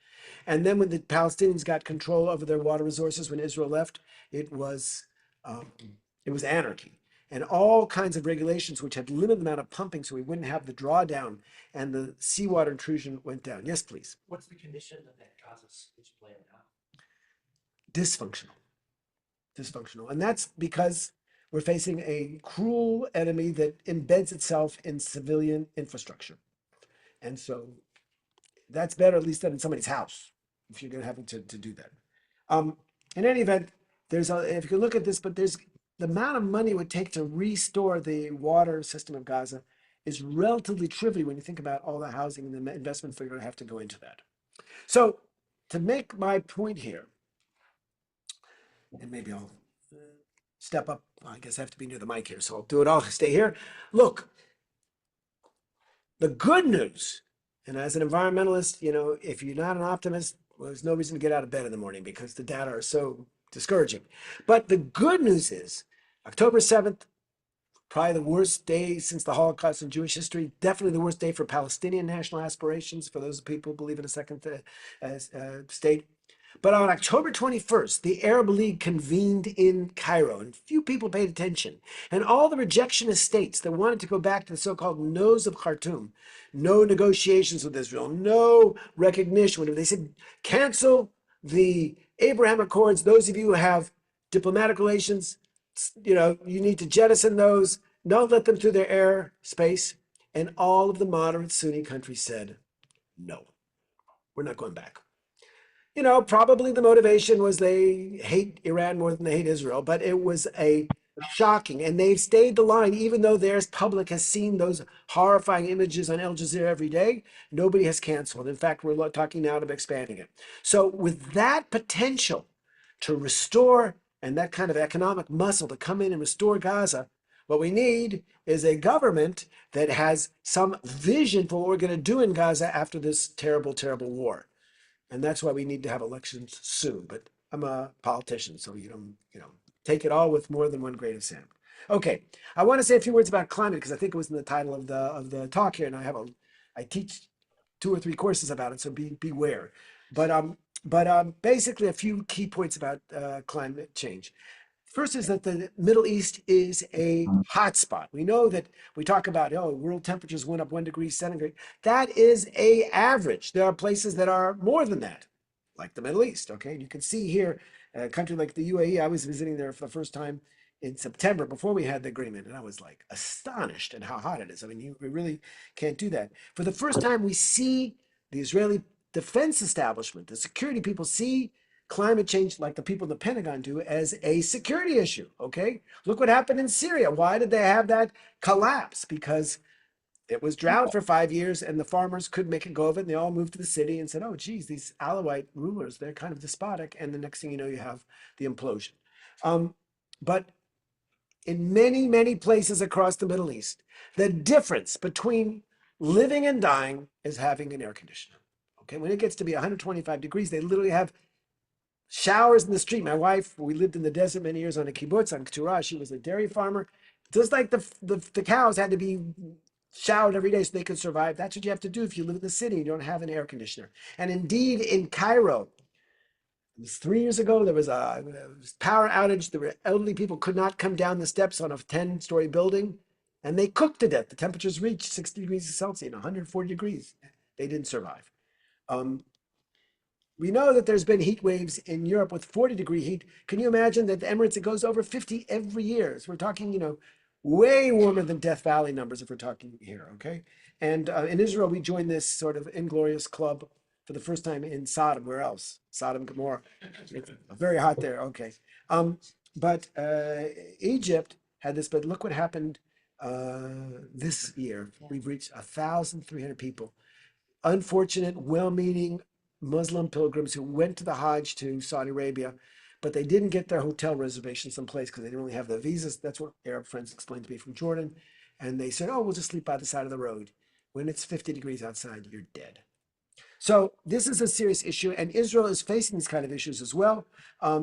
And then when the Palestinians got control over their water resources when Israel left, it was anarchy. and all kinds of regulations which had limited the amount of pumping so we wouldn't have the drawdown, and the seawater intrusion went down. Yes, please. What's the condition of that Gaza sewage plant now? Dysfunctional. Dysfunctional. And that's because we're facing a cruel enemy that embeds itself in civilian infrastructure. And so that's better, at least, than in somebody's house, if you're going to have to do that. In any event, if you can look at this, but there's the amount of money it would take to restore the water system of Gaza is relatively trivial when you think about all the housing and the investments that are going to have to go into that. So to make my point here, and maybe I'll step up. I guess I have to be near the mic here, so I'll do it. I'll stay here. Look, the good news, and as an environmentalist, if you're not an optimist, well, there's no reason to get out of bed in the morning because the data are so discouraging. But the good news is October 7th, probably the worst day since the Holocaust in Jewish history, definitely the worst day for Palestinian national aspirations, for those people who believe in a second state. But on October 21st, the Arab League convened in Cairo, and few people paid attention. And all the rejectionist states that wanted to go back to the so-called nose of Khartoum, no negotiations with Israel, no recognition, they said, cancel the Abraham Accords. Those of you who have diplomatic relations, you need to jettison those. Don't let them through their airspace. And all of the moderate Sunni countries said, no, we're not going back. Probably the motivation was they hate Iran more than they hate Israel, but it was a shocking, and they've stayed the line, even though their public has seen those horrifying images on Al Jazeera every day. Nobody has canceled. In fact, we're talking now about expanding it. So with that potential to restore and that kind of economic muscle to come in and restore Gaza, what we need is a government that has some vision for what we're going to do in Gaza after this terrible, terrible war. And that's why we need to have elections soon. But I'm a politician, so take it all with more than one grain of sand. Okay, I want to say a few words about climate because I think it was in the title of the talk here, and I teach 2 or 3 courses about it, so beware. But basically a few key points about climate change. First is that the Middle East is a hotspot. We know that we talk about, world temperatures went up 1 degree centigrade. That is a average. There are places that are more than that, like the Middle East, okay? You can see here, a country like the UAE, I was visiting there for the first time in September before we had the agreement, and I was like astonished at how hot it is. I mean, we really can't do that. For the first time, we see the Israeli defense establishment, the security people see climate change, like the people in the Pentagon do, as a security issue, okay? Look what happened in Syria. Why did they have that collapse? Because it was drought for 5 years and the farmers couldn't make a go of it. And they all moved to the city and said, oh, geez, these Alawite rulers, they're kind of despotic. And the next thing you know, you have the implosion. But in many, many places across the Middle East, the difference between living and dying is having an air conditioner. Okay, when it gets to be 125 degrees, they literally have showers in the street. My wife, we lived in the desert many years on a kibbutz on Keturah. She was a dairy farmer. Just like the cows had to be showered every day so they could survive. That's what you have to do if you live in the city. You don't have an air conditioner. And indeed, in Cairo, it was 3 years ago, there was a power outage. The elderly people could not come down the steps on a 10-story building, and they cooked to death. The temperatures reached 60 degrees Celsius, 140 degrees. They didn't survive. We know that there's been heat waves in Europe with 40-degree heat. Can you imagine that the Emirates, it goes over 50 every year? So we're talking, way warmer than Death Valley numbers if we're talking here, okay? And in Israel, we joined this sort of inglorious club for the first time in Sodom. Where else? Sodom, Gomorrah. It's very hot there, okay. But Egypt had this, but look what happened this year. We've reached 1,300 people. Unfortunate, well-meaning Muslim pilgrims who went to the Hajj to Saudi Arabia, but they didn't get their hotel reservations someplace because they didn't really have the visas. That's what Arab friends explained to me from Jordan. And they said, oh, we'll just sleep by the side of the road. When it's 50 degrees outside, you're dead. So this is a serious issue, and Israel is facing these kind of issues as well.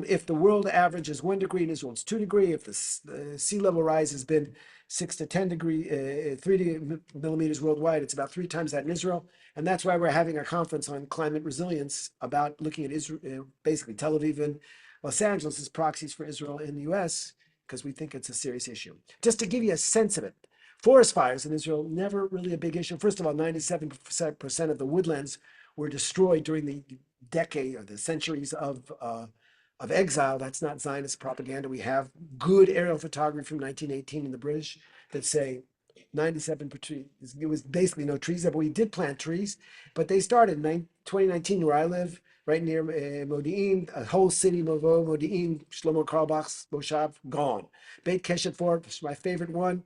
If the world average is 1 degree in Israel, it's 2 degrees. If the sea level rise has been 6 to 10 degree, 3 millimeters worldwide, it's about 3 times that in Israel. And that's why we're having a conference on climate resilience about looking at Israel, basically Tel Aviv and Los Angeles as proxies for Israel in the US. because we think it's a serious issue. Just to give you a sense of it, forest fires in Israel, never really a big issue. First of all, 97% of the woodlands were destroyed during the decade or the centuries of exile. That's not Zionist propaganda. We have good aerial photography from 1918 in the British that say 97%. It was basically no trees there, but we did plant trees. But they started in 2019 where I live, right near Modi'in, a whole city, Movo, Modi'in, Shlomo Karlbach's Moshav, gone. Beit Keshet Fort, my favorite one,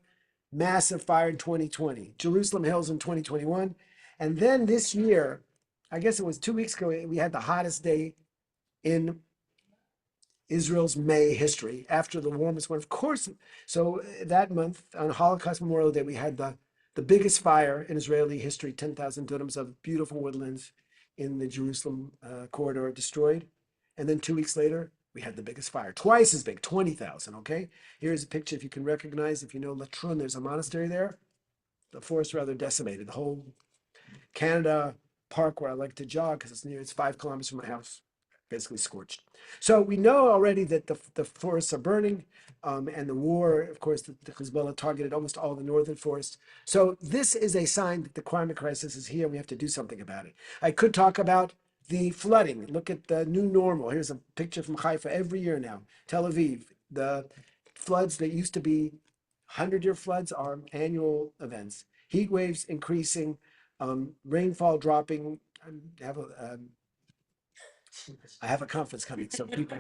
massive fire in 2020. Jerusalem Hills in 2021. And then this year, I guess it was 2 weeks ago, we had the hottest day in Israel's May history after the warmest one. Of course, so that month on Holocaust Memorial Day, we had the biggest fire in Israeli history, 10,000 dunams of beautiful woodlands in the Jerusalem corridor destroyed. And then 2 weeks later, we had the biggest fire, twice as big, 20,000, okay? Here's a picture if you can recognize, if you know Latrun, there's a monastery there. The forest rather decimated. The whole Canada Park where I like to jog because it's 5 kilometers from my house, basically scorched. So we know already that the forests are burning, and the war, of course, the Hezbollah targeted almost all the northern forests. So this is a sign that the climate crisis is here. We have to do something about it. I could talk about the flooding. Look at the new normal. Here's a picture from Haifa every year now. Tel Aviv, the floods that used to be 100-year floods are annual events. Heat waves increasing, rainfall dropping. I have a conference coming, so people.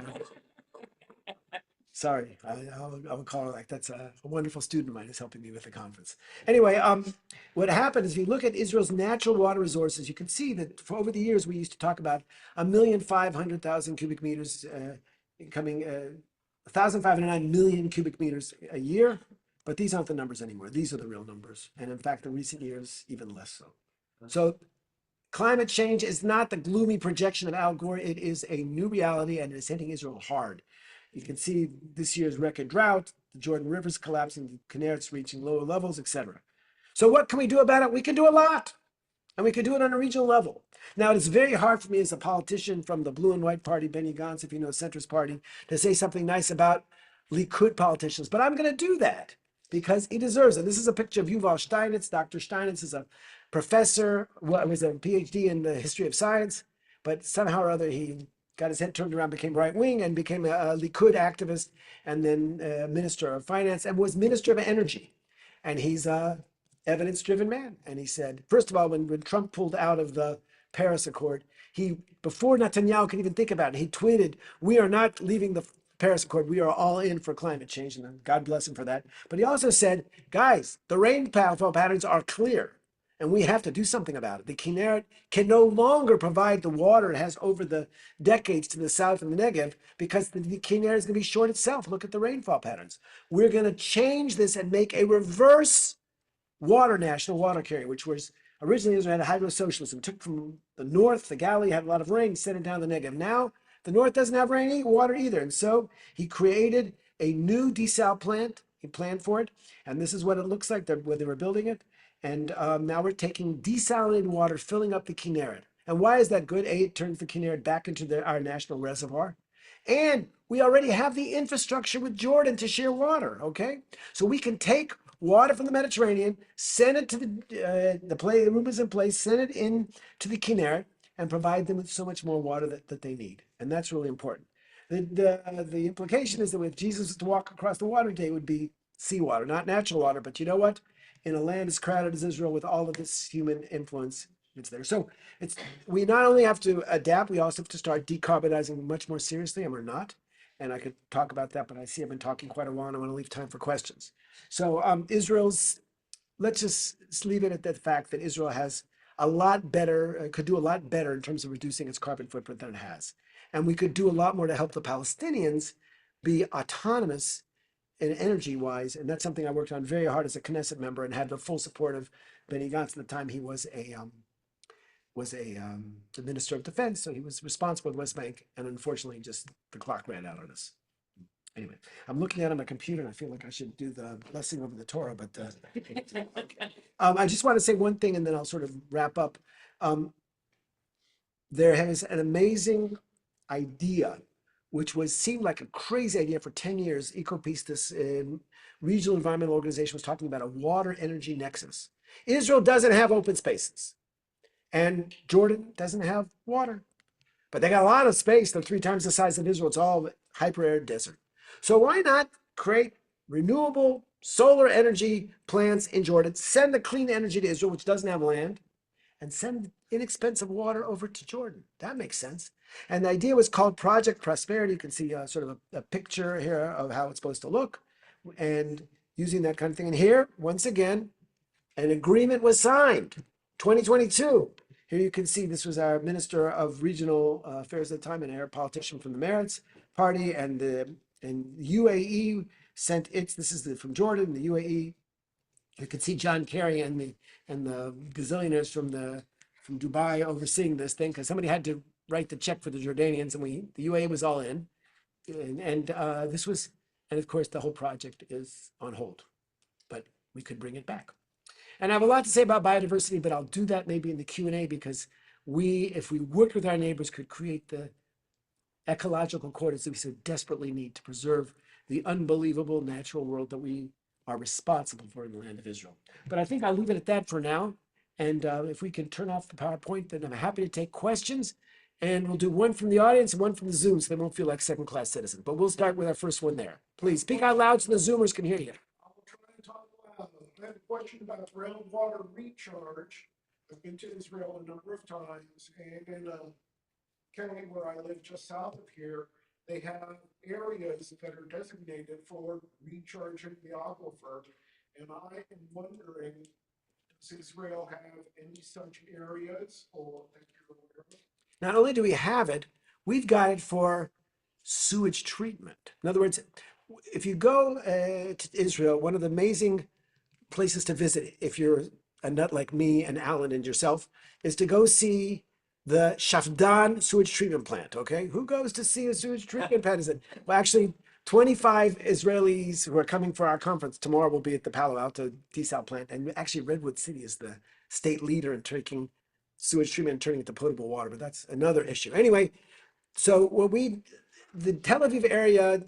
Sorry, I'll call her like that's a wonderful student of mine who's helping me with the conference. Anyway, what happened is if you look at Israel's natural water resources, you can see that for over the years we used to talk about 1,500,000 cubic meters coming, 1,509 million cubic meters a year. But these aren't the numbers anymore. These are the real numbers, and in fact, in recent years, even less so. So climate change is not the gloomy projection of Al Gore. It is a new reality and it's hitting Israel hard. You can see this year's record drought, the Jordan River's collapsing, the Kinneret's reaching lower levels, etc. So what can we do about it? We can do a lot. And we can do it on a regional level. Now, it's very hard for me as a politician from the blue and white party, Benny Gantz, if you know, centrist party, to say something nice about Likud politicians. But I'm going to do that because he deserves it. This is a picture of Yuval Steinitz. Dr. Steinitz is a professor, was a PhD in the history of science, but somehow or other he got his head turned around, became right wing, and became a Likud activist, and then minister of finance, and was minister of energy. And he's a evidence-driven man. And he said, first of all, when Trump pulled out of the Paris Accord, before Netanyahu could even think about it, he tweeted, "We are not leaving the Paris Accord. We are all in for climate change." And God bless him for that. But he also said, guys, the rainfall patterns are clear. And we have to do something about it. The Kinneret can no longer provide the water it has over the decades to the south and the Negev because the Kinneret is going to be short itself. Look at the rainfall patterns. We're going to change this and make a reverse national water carrier, which was originally Israel had a hydro-socialism. Took from the north, the Galilee had a lot of rain, sent it down the Negev. Now the north doesn't have water either. And so he created a new desal plant. He planned for it. And this is what it looks like where they were building it. And now we're taking desalinated water, filling up the Kinneret. And why is that good? A, it turns the Kinneret back into our national reservoir. And we already have the infrastructure with Jordan to share water, okay? So we can take water from the Mediterranean, send it to the room is in place, send it in to the Kinneret, and provide them with so much more water that they need. And that's really important. The implication is that if Jesus was to walk across the water today, it would be seawater, not natural water. But you know what? In a land as crowded as Israel with all of this human influence, it's there. So we not only have to adapt, we also have to start decarbonizing much more seriously, and we're not. And I could talk about that, but I see I've been talking quite a while, and I want to leave time for questions. So let's just leave it at that fact that Israel has a lot better, could do a lot better in terms of reducing its carbon footprint than it has. And we could do a lot more to help the Palestinians be autonomous and energy-wise, and that's something I worked on very hard as a Knesset member and had the full support of Benny Gantz at the time. He was the Minister of Defense, so he was responsible for the West Bank, and unfortunately, just the clock ran out on us. Anyway, I'm looking at it on my computer, and I feel like I should do the blessing over the Torah, but I just want to say one thing, and then I'll sort of wrap up. There is an amazing idea which was seemed like a crazy idea for 10 years. EcoPeace, this regional environmental organization, was talking about a water energy nexus. Israel doesn't have open spaces, and Jordan doesn't have water, but they got a lot of space. They're 3 times the size of Israel. It's all hyper arid desert. So why not create renewable solar energy plants in Jordan, send the clean energy to Israel, which doesn't have land, and send inexpensive water over to Jordan? That makes sense. And the idea was called Project Prosperity. You can see sort of a picture here of how it's supposed to look, and using that kind of thing. And here, once again, an agreement was signed, 2022. Here you can see this was our Minister of Regional Affairs at the time, an Arab politician from the Meretz Party, and the UAE sent its. This is from Jordan, the UAE. You can see John Kerry and the gazillionaires from Dubai overseeing this thing, because somebody had to write the check for the Jordanians, and the UAE was all in, and this was, and of course the whole project is on hold, but we could bring it back. And I have a lot to say about biodiversity, but I'll do that maybe in the Q&A, because if we worked with our neighbors, could create the ecological corridors that we so desperately need to preserve the unbelievable natural world that we are responsible for in the land of Israel. But I think I'll leave it at that for now. And if we can turn off the PowerPoint, then I'm happy to take questions. And we'll do one from the audience and one from the Zoom, so they won't feel like second-class citizens. But we'll start with our first one there. Please speak out loud so the Zoomers can hear you. I'll try and talk loud. I have a question about groundwater recharge. I've been to Israel a number of times, and in a county where I live just south of here, they have areas that are designated for recharging the aquifer. And I am wondering, does Israel have any such areas or that you're aware of? Not only do we have it, we've got it for sewage treatment. In other words, if you go to Israel, one of the amazing places to visit, if you're a nut like me and Alon and yourself, is to go see the Shafdan sewage treatment plant. Okay, who goes to see a sewage treatment plant? Is it? Well, actually, 25 Israelis who are coming for our conference tomorrow will be at the Palo Alto desal plant, and actually Redwood City is the state leader in taking sewage treatment and turning it to potable water. But that's another issue. Anyway, so the Tel Aviv area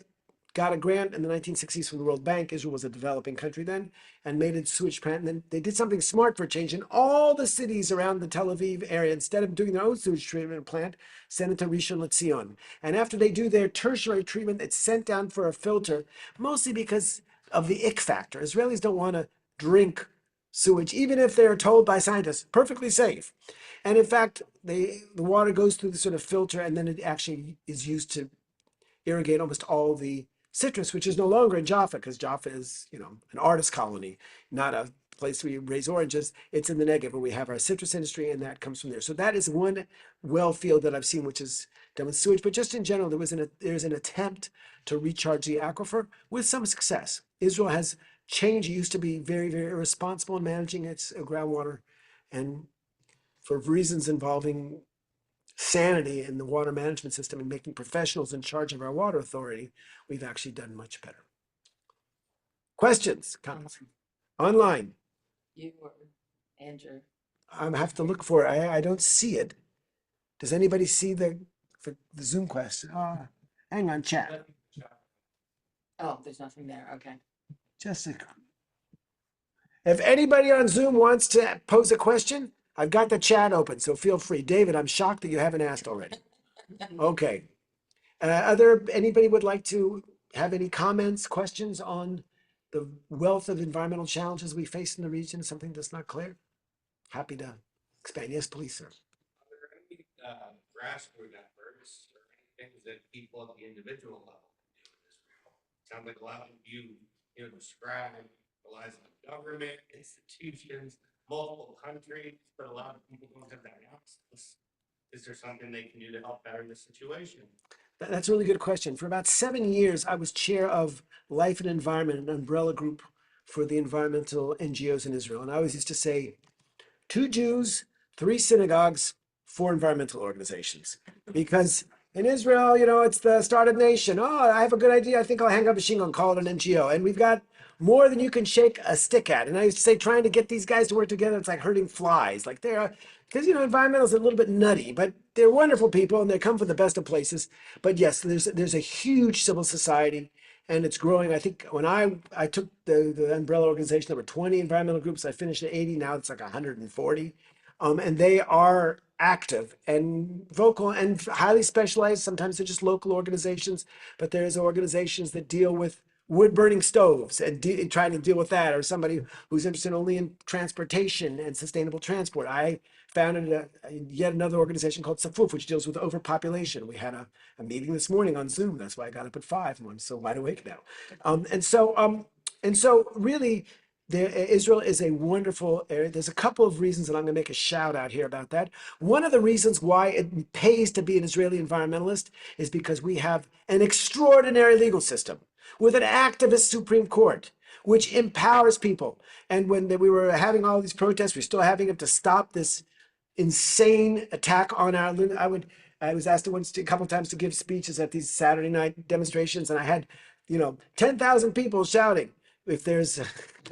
got a grant in the 1960s from the World Bank. Israel was a developing country then, and made a sewage plant. And then they did something smart for a change. In all the cities around the Tel Aviv area, instead of doing their own sewage treatment plant, send it to Rishon LeZion. And after they do their tertiary treatment, it's sent down for a filter, mostly because of the ick factor. Israelis don't want to drink sewage, even if they're told by scientists, perfectly safe. And in fact, the water goes through the sort of filter, and then it actually is used to irrigate almost all the citrus, which is no longer in Jaffa, because Jaffa is, an artist colony, not a place where you raise oranges. It's in the Negev, where we have our citrus industry, and that comes from there. So that is one well field that I've seen, which is done with sewage. But just in general, there's an attempt to recharge the aquifer with some success. Israel has changed. It used to be very, very irresponsible in managing its groundwater, and for reasons involving sanity in the water management system and making professionals in charge of our water authority, we've actually done much better. Questions, comments? Online. You or Andrew. I have to look for it. I don't see it. Does anybody see the Zoom question? Hang on, chat. Oh, there's nothing there. Okay. Jessica. If anybody on Zoom wants to pose a question, I've got the chat open, so feel free. David, I'm shocked that you haven't asked already. Okay. Anybody would like to have any comments, questions on the wealth of environmental challenges we face in the region? Something that's not clear? Happy to expand. Yes, please, sir. Are there any grassroots efforts or any things that people at the individual level can do in Israel? Sounds like a lot of you describe relies on government, institutions, multiple countries, but a lot of people don't have that access. Is there something they can do to help better the situation? That's a really good question. For about 7 years, I was chair of Life and Environment, an umbrella group for the environmental NGOs in Israel. And I always used to say, 2 Jews, 3 synagogues, 4 environmental organizations. Because In Israel, it's the startup nation. Oh, I have a good idea. I think I'll hang up a shingle and call it an NGO. And we've got more than you can shake a stick at. And I used to say, trying to get these guys to work together, it's like herding flies. Like they're, because environmentalists are a little bit nutty, but they're wonderful people and they come from the best of places. But yes, there's a huge civil society, and it's growing. I think when I took the umbrella organization, there were 20 environmental groups. I finished at 80. Now it's like 140. And they are active and vocal and highly specialized. Sometimes they're just local organizations, but there's organizations that deal with wood burning stoves and trying to deal with that, or somebody who's interested only in transportation and sustainable transport. I founded yet another organization called Safuf, which deals with overpopulation. We had a meeting this morning on Zoom. That's why I got up at 5 and I'm so wide awake now. And so really, Israel is a wonderful area. There's a couple of reasons, and I'm going to make a shout out here about that. One of the reasons why it pays to be an Israeli environmentalist is because we have an extraordinary legal system with an activist Supreme Court, which empowers people. And when we were having all these protests, we're still having them to stop this insane attack on our. I was asked once a couple of times to give speeches at these Saturday night demonstrations, and I had 10,000 people shouting. If there's,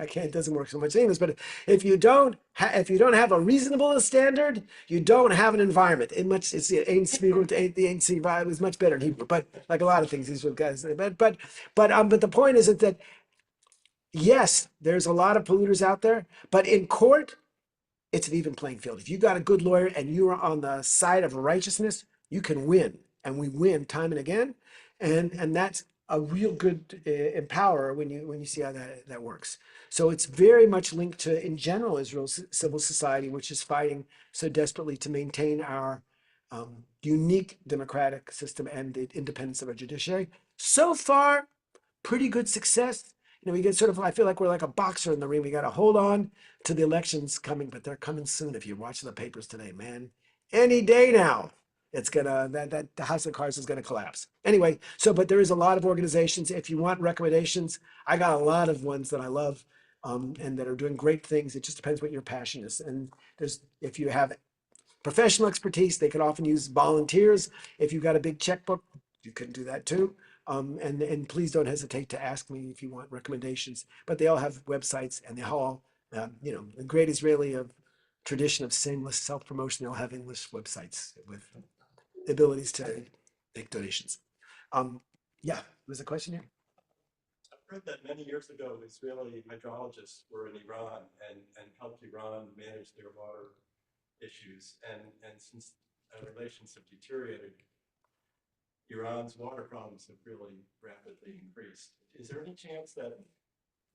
I can't, it doesn't work so much in English, but if you don't have a reasonable standard, you don't have an environment. It's the Ein Svirut, the Ein Siva. It was much better in Hebrew, but like a lot of things, these guys. But the point is that yes, there's a lot of polluters out there, but in court, it's an even playing field. If you got a good lawyer and you are on the side of righteousness, you can win, and we win time and again, and that's a real good empower when you see how that works. So it's very much linked to, in general, Israel's civil society, which is fighting so desperately to maintain our unique democratic system and the independence of our judiciary. So far, pretty good success. We get I feel like we're like a boxer in the ring. We got to hold on to the elections coming, but they're coming soon. If you're watching the papers today, man, any day now, it's that the House of Cards is gonna collapse. Anyway, but there is a lot of organizations. If you want recommendations, I got a lot of ones that I love, and that are doing great things. It just depends what your passion is. And if you have professional expertise, they can often use volunteers. If you've got a big checkbook, you can do that too. And please don't hesitate to ask me if you want recommendations. But they all have websites, and they all, the great Israeli tradition of shameless self-promotion. They all have English websites with the abilities to make donations. Yeah, was a question here? I've heard that many years ago, Israeli hydrologists were in Iran and helped Iran manage their water issues. And since relations have deteriorated, Iran's water problems have really rapidly increased. Is there any chance that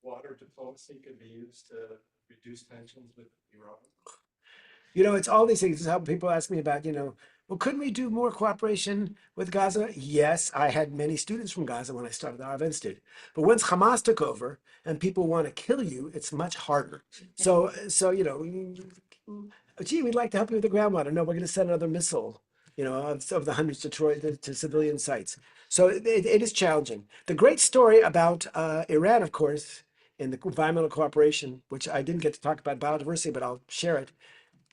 water diplomacy could be used to reduce tensions with Iran? It's all these things. This is how people ask me about, well, couldn't we do more cooperation with Gaza? Yes, I had many students from Gaza when I started the Arab Institute. But once Hamas took over and people want to kill you, it's much harder. So gee, we'd like to help you with the groundwater. No, we're going to send another missile, of the hundreds to civilian sites. So it is challenging. The great story about Iran, of course, in the environmental cooperation, which I didn't get to talk about biodiversity, but I'll share it.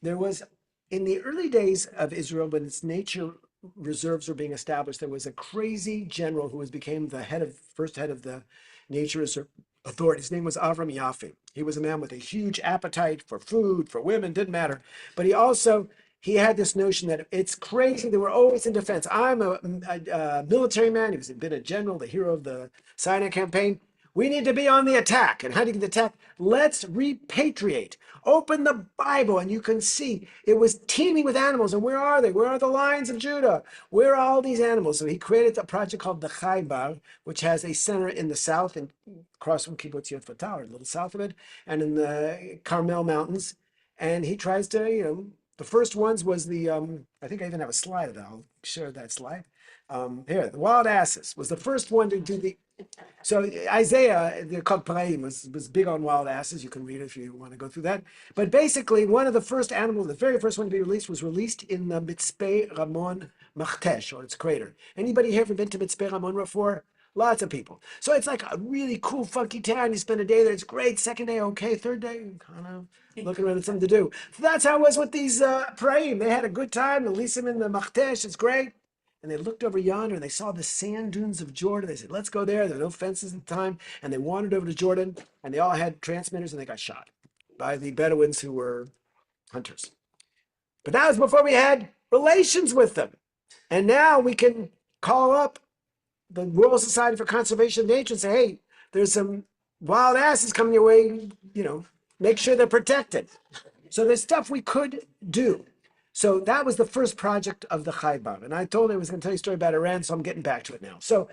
There was, in the early days of Israel, when its nature reserves were being established, there was a crazy general who became the first head of the nature reserve authority. His name was Avram Yaffe. He was a man with a huge appetite for food, for women, didn't matter. But he had this notion that it's crazy. They were always in defense. I'm a military man. He's been a general, the hero of the Sinai campaign. We need to be on the attack. And how do you get the attack? Let's repatriate. Open the Bible and you can see it was teeming with animals. And where are they? Where are the lions of Judah? Where are all these animals? So he created a project called the Chaybar, which has a center in the south and across from Kibbutz Yotfata, or a little south of it, and in the Carmel Mountains. And he tries to, the first ones was I think I even have a slide of that. I'll share that slide. Here, the wild asses was the first one to do the. So Isaiah, the called Praim, was big on wild asses. You can read it if you want to go through that. But basically, one of the first animals, the very first one to be released, was released in the Mitzpeh Ramon Machtesh, or its crater. Anybody here ever been to Mitzpeh Ramon before? Lots of people. So it's like a really cool, funky town. You spend a day there, it's great. Second day, okay. Third day, kind of looking around at something to do. So that's how it was with these Praim. They had a good time. Release them in the Machtesh. It's great. and they looked over yonder and they saw the sand dunes of Jordan. They said, let's go there. There were no fences at the time. And they wandered over to Jordan, and they all had transmitters, and they got shot by the Bedouins who were hunters. But that was before we had relations with them. And now we can call up the World Society for Conservation of Nature and say, hey, there's some wild asses coming your way, make sure they're protected. So there's stuff we could do. So that was the first project of the Chayban. And I told you I was going to tell you a story about Iran, so I'm getting back to it now. So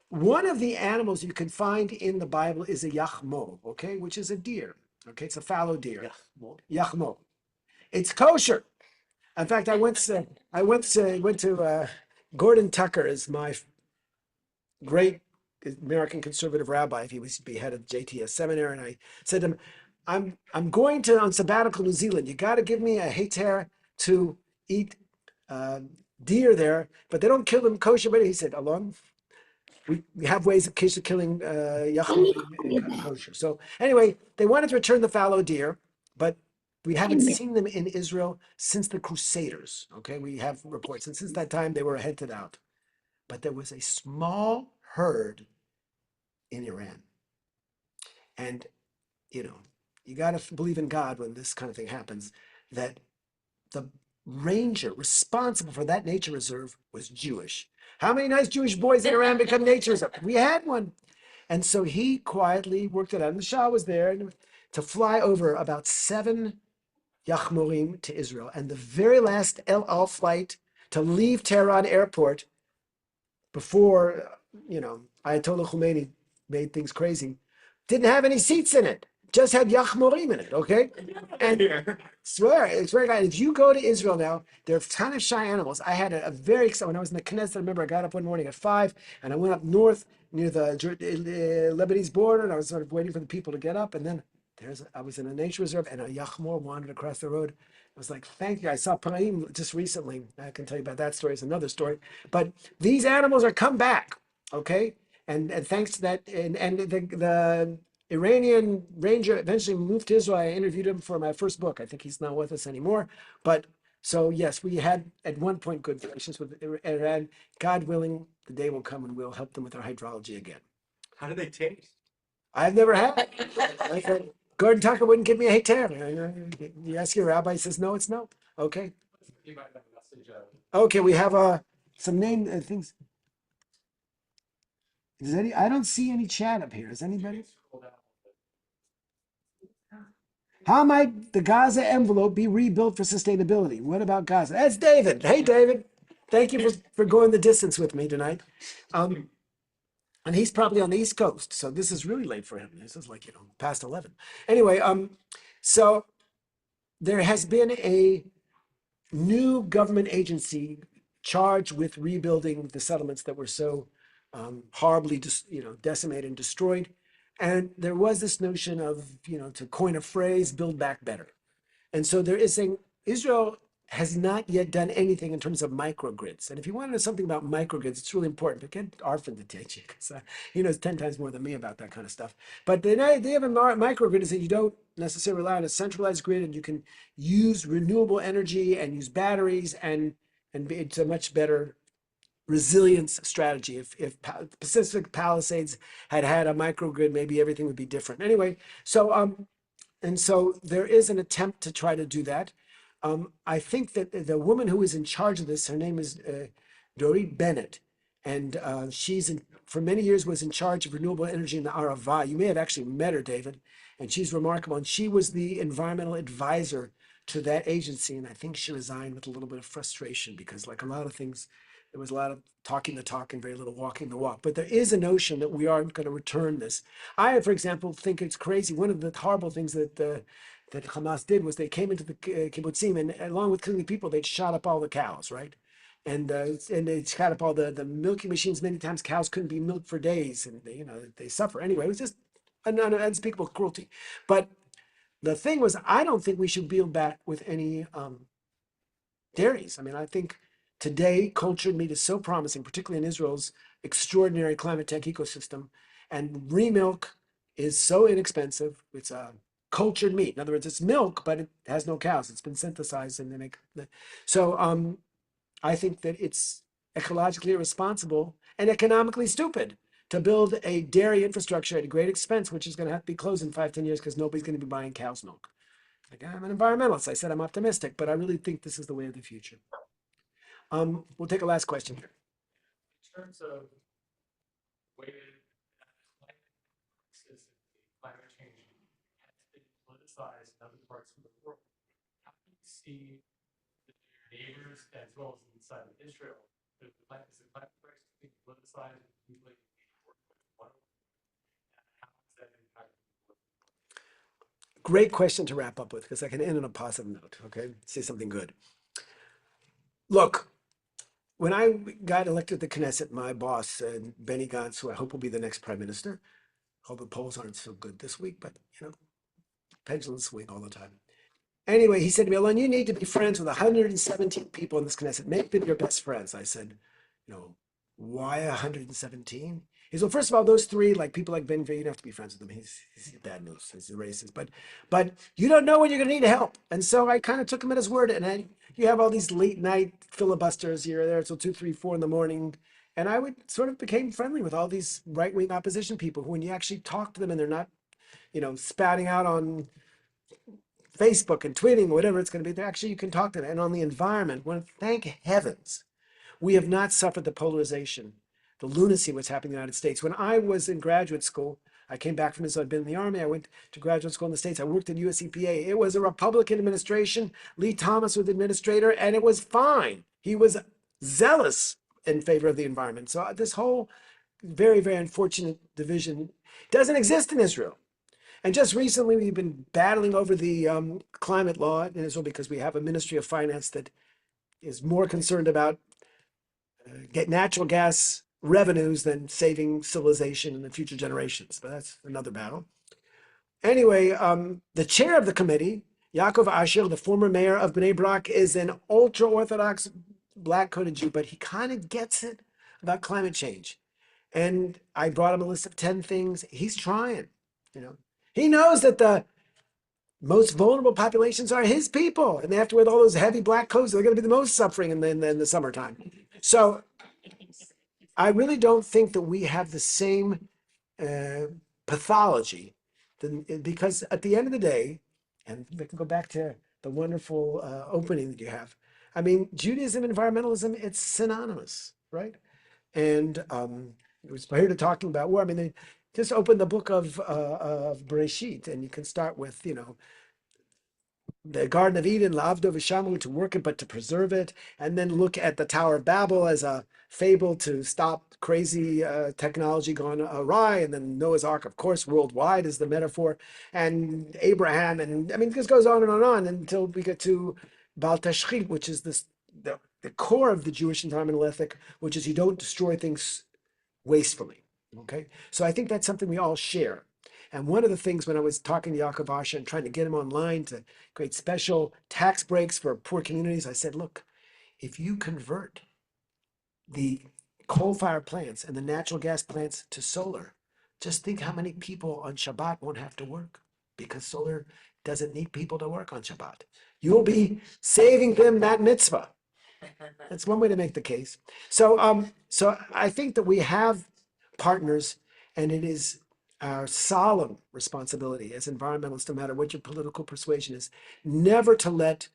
one of the animals you can find in the Bible is a yachmo, okay, which is a deer. Okay, it's a fallow deer. Yachmo. It's kosher. In fact, I went to Gordon Tucker is my great American conservative rabbi. He was head of JTS seminary, and I said to him, I'm going on sabbatical New Zealand. You got to give me a heter to eat deer there, but they don't kill them kosher. But he said, Alon, we have ways of killing yachim kosher. So anyway, they wanted to return the fallow deer, but we haven't seen them in Israel since the Crusaders. Okay, we have reports, and since that time they were headed out. But there was a small herd in Iran, and you got to believe in God when this kind of thing happens. That the ranger responsible for that nature reserve was Jewish. How many nice Jewish boys in Iran become nature reserve? We had one. And so he quietly worked it out. And the Shah was there to fly over about 7 Yachmorim to Israel. And the very last El Al flight to leave Tehran airport before, Ayatollah Khomeini made things crazy, didn't have any seats in it. Just had Yachmorim in it, okay? And swear, God, if you go to Israel now, they're kind of shy animals. I had a very exciting, when I was in the Knesset, I remember I got up one morning at 5, and I went up north near the Lebanese border, and I was sort of waiting for the people to get up, and then I was in a nature reserve, and a Yachmor wandered across the road. I was like, thank you. I saw Praim just recently. I can tell you about that story. It's another story. But these animals are come back, okay? And thanks to that, and the Iranian ranger eventually moved to Israel. I interviewed him for my first book. I think he's not with us anymore. But so, yes, we had at one point good relations with Iran. God willing, the day will come and we'll help them with their hydrology again. How do they taste? I've never had. Gordon Tucker wouldn't give me a heter. You ask your rabbi, he says, no, it's no. Okay. You might have a message. Okay, we have some name things. I don't see any chat up here. Is anybody? How might the Gaza envelope be rebuilt for sustainability? What about Gaza? That's David. Hey, David. Thank you for going the distance with me tonight. And he's probably on the East Coast, so this is really late for him. This is like, past 11. Anyway, so there has been a new government agency charged with rebuilding the settlements that were so horribly decimated and destroyed. And there was this notion of, to coin a phrase, build back better. And so there is saying Israel has not yet done anything in terms of microgrids. And if you want to know something about microgrids, it's really important. But get Arfin to teach you, because he knows 10 times more than me about that kind of stuff. But they have a microgrid is that you don't necessarily rely on a centralized grid, and you can use renewable energy and use batteries, and it's a much better resilience strategy. If Pacific Palisades had a microgrid, maybe everything would be different. Anyway, so there is an attempt to try to do that. I think that the woman who is in charge of this, her name is Dorit Bennett, and for many years was in charge of renewable energy in the Arava. You may have actually met her, David, and she's remarkable. And she was the environmental advisor to that agency, and I think she resigned with a little bit of frustration because, like a lot of things, there was a lot of talking the talk and very little walking the walk. But there is a notion that we aren't going to return this. I, for example, think it's crazy. One of the horrible things that Hamas did was they came into the kibbutzim, and along with killing people, they'd shot up all the cows, right? And they shot up all the milking machines. Many times cows couldn't be milked for days, and they suffer. Anyway, it was just an unspeakable cruelty. But the thing was, I don't think we should build back with any dairies. I mean, I think today cultured meat is so promising, particularly in Israel's extraordinary climate tech ecosystem, and re-milk is so inexpensive. It's cultured meat. In other words, it's milk, but it has no cows. It's been synthesized, and they make. So I think that it's ecologically irresponsible, and economically stupid to build a dairy infrastructure at a great expense, which is going to have to be closed in 5-10 years because nobody's going to be buying cow's milk. Like, I'm an environmentalist. I said I'm optimistic, but I really think this is the way of the future. We'll take a last question here. In terms of way climate change has been politicized in other parts of the world, how do you see your neighbors as well as inside of Israel? Is the climate crisis being politicized and people work with one another? And how is that impacting? Great question to wrap up with because I can end on a positive note. Okay, say something good. Look, when I got elected to the Knesset, my boss, Benny Gantz, who I hope will be the next prime minister, hope the polls aren't so good this week, but pendulums swing all the time. Anyway, he said to me, Alon, you need to be friends with 117 people in this Knesset. Make them your best friends. I said, why 117? He said, well, first of all, those three, like people like Ben Gvir, you don't have to be friends with him. He's bad news. He's a racist. But you don't know when you're going to need help. And so I kind of took him at his word. And you have all these late night filibusters here or there till 2, 3, 4 in the morning. And I would sort of became friendly with all these right-wing opposition people who, when you actually talk to them and they're not, spouting out on Facebook and tweeting, whatever it's going to be, actually you can talk to them. And on the environment, thank heavens, we have not suffered the polarization, the lunacy what's happening in the United States. When I was in graduate school, I came back from Israel, I'd been in the Army, I went to graduate school in the States, I worked at US EPA. It was a Republican administration, Lee Thomas was the administrator, and it was fine. He was zealous in favor of the environment. So this whole very, very unfortunate division doesn't exist in Israel. And just recently, we've been battling over the climate law in Israel because we have a Ministry of Finance that is more concerned about get natural gas revenues than saving civilization and the future generations. But that's another battle. Anyway, the chair of the committee, Yaakov Asher, the former mayor of Bnei Brak, is an ultra-Orthodox black-coated Jew, but he kind of gets it about climate change. And I brought him a list of 10 things. He's trying, He knows that the most vulnerable populations are his people, and they have to wear all those heavy black coats. They're going to be the most suffering in the summertime. So I really don't think that we have the same pathology, because at the end of the day, and we can go back to the wonderful opening that you have. I mean, Judaism and environmentalism, it's synonymous, right? And it was here to talking about war. I mean, they just open the book of Bereshit, and you can start with, the Garden of Eden, La'avdo v'shamru, to work it, but to preserve it, and then look at the Tower of Babel as a fable to stop crazy technology going awry, and then Noah's Ark, of course, worldwide is the metaphor, and Abraham, and I mean, this goes on and on until we get to Bal Tashchit, which is the core of the Jewish environmental ethic, which is you don't destroy things wastefully. Okay, so I think that's something we all share. And one of the things when I was talking to Yaakov Asher and trying to get him online to create special tax breaks for poor communities, I said, look, if you convert the coal-fired plants and the natural gas plants to solar, just think how many people on Shabbat won't have to work because solar doesn't need people to work on Shabbat. You'll be saving them that mitzvah. That's one way to make the case. So I think that we have partners, and it is our solemn responsibility as environmentalists, no matter what your political persuasion is, never to let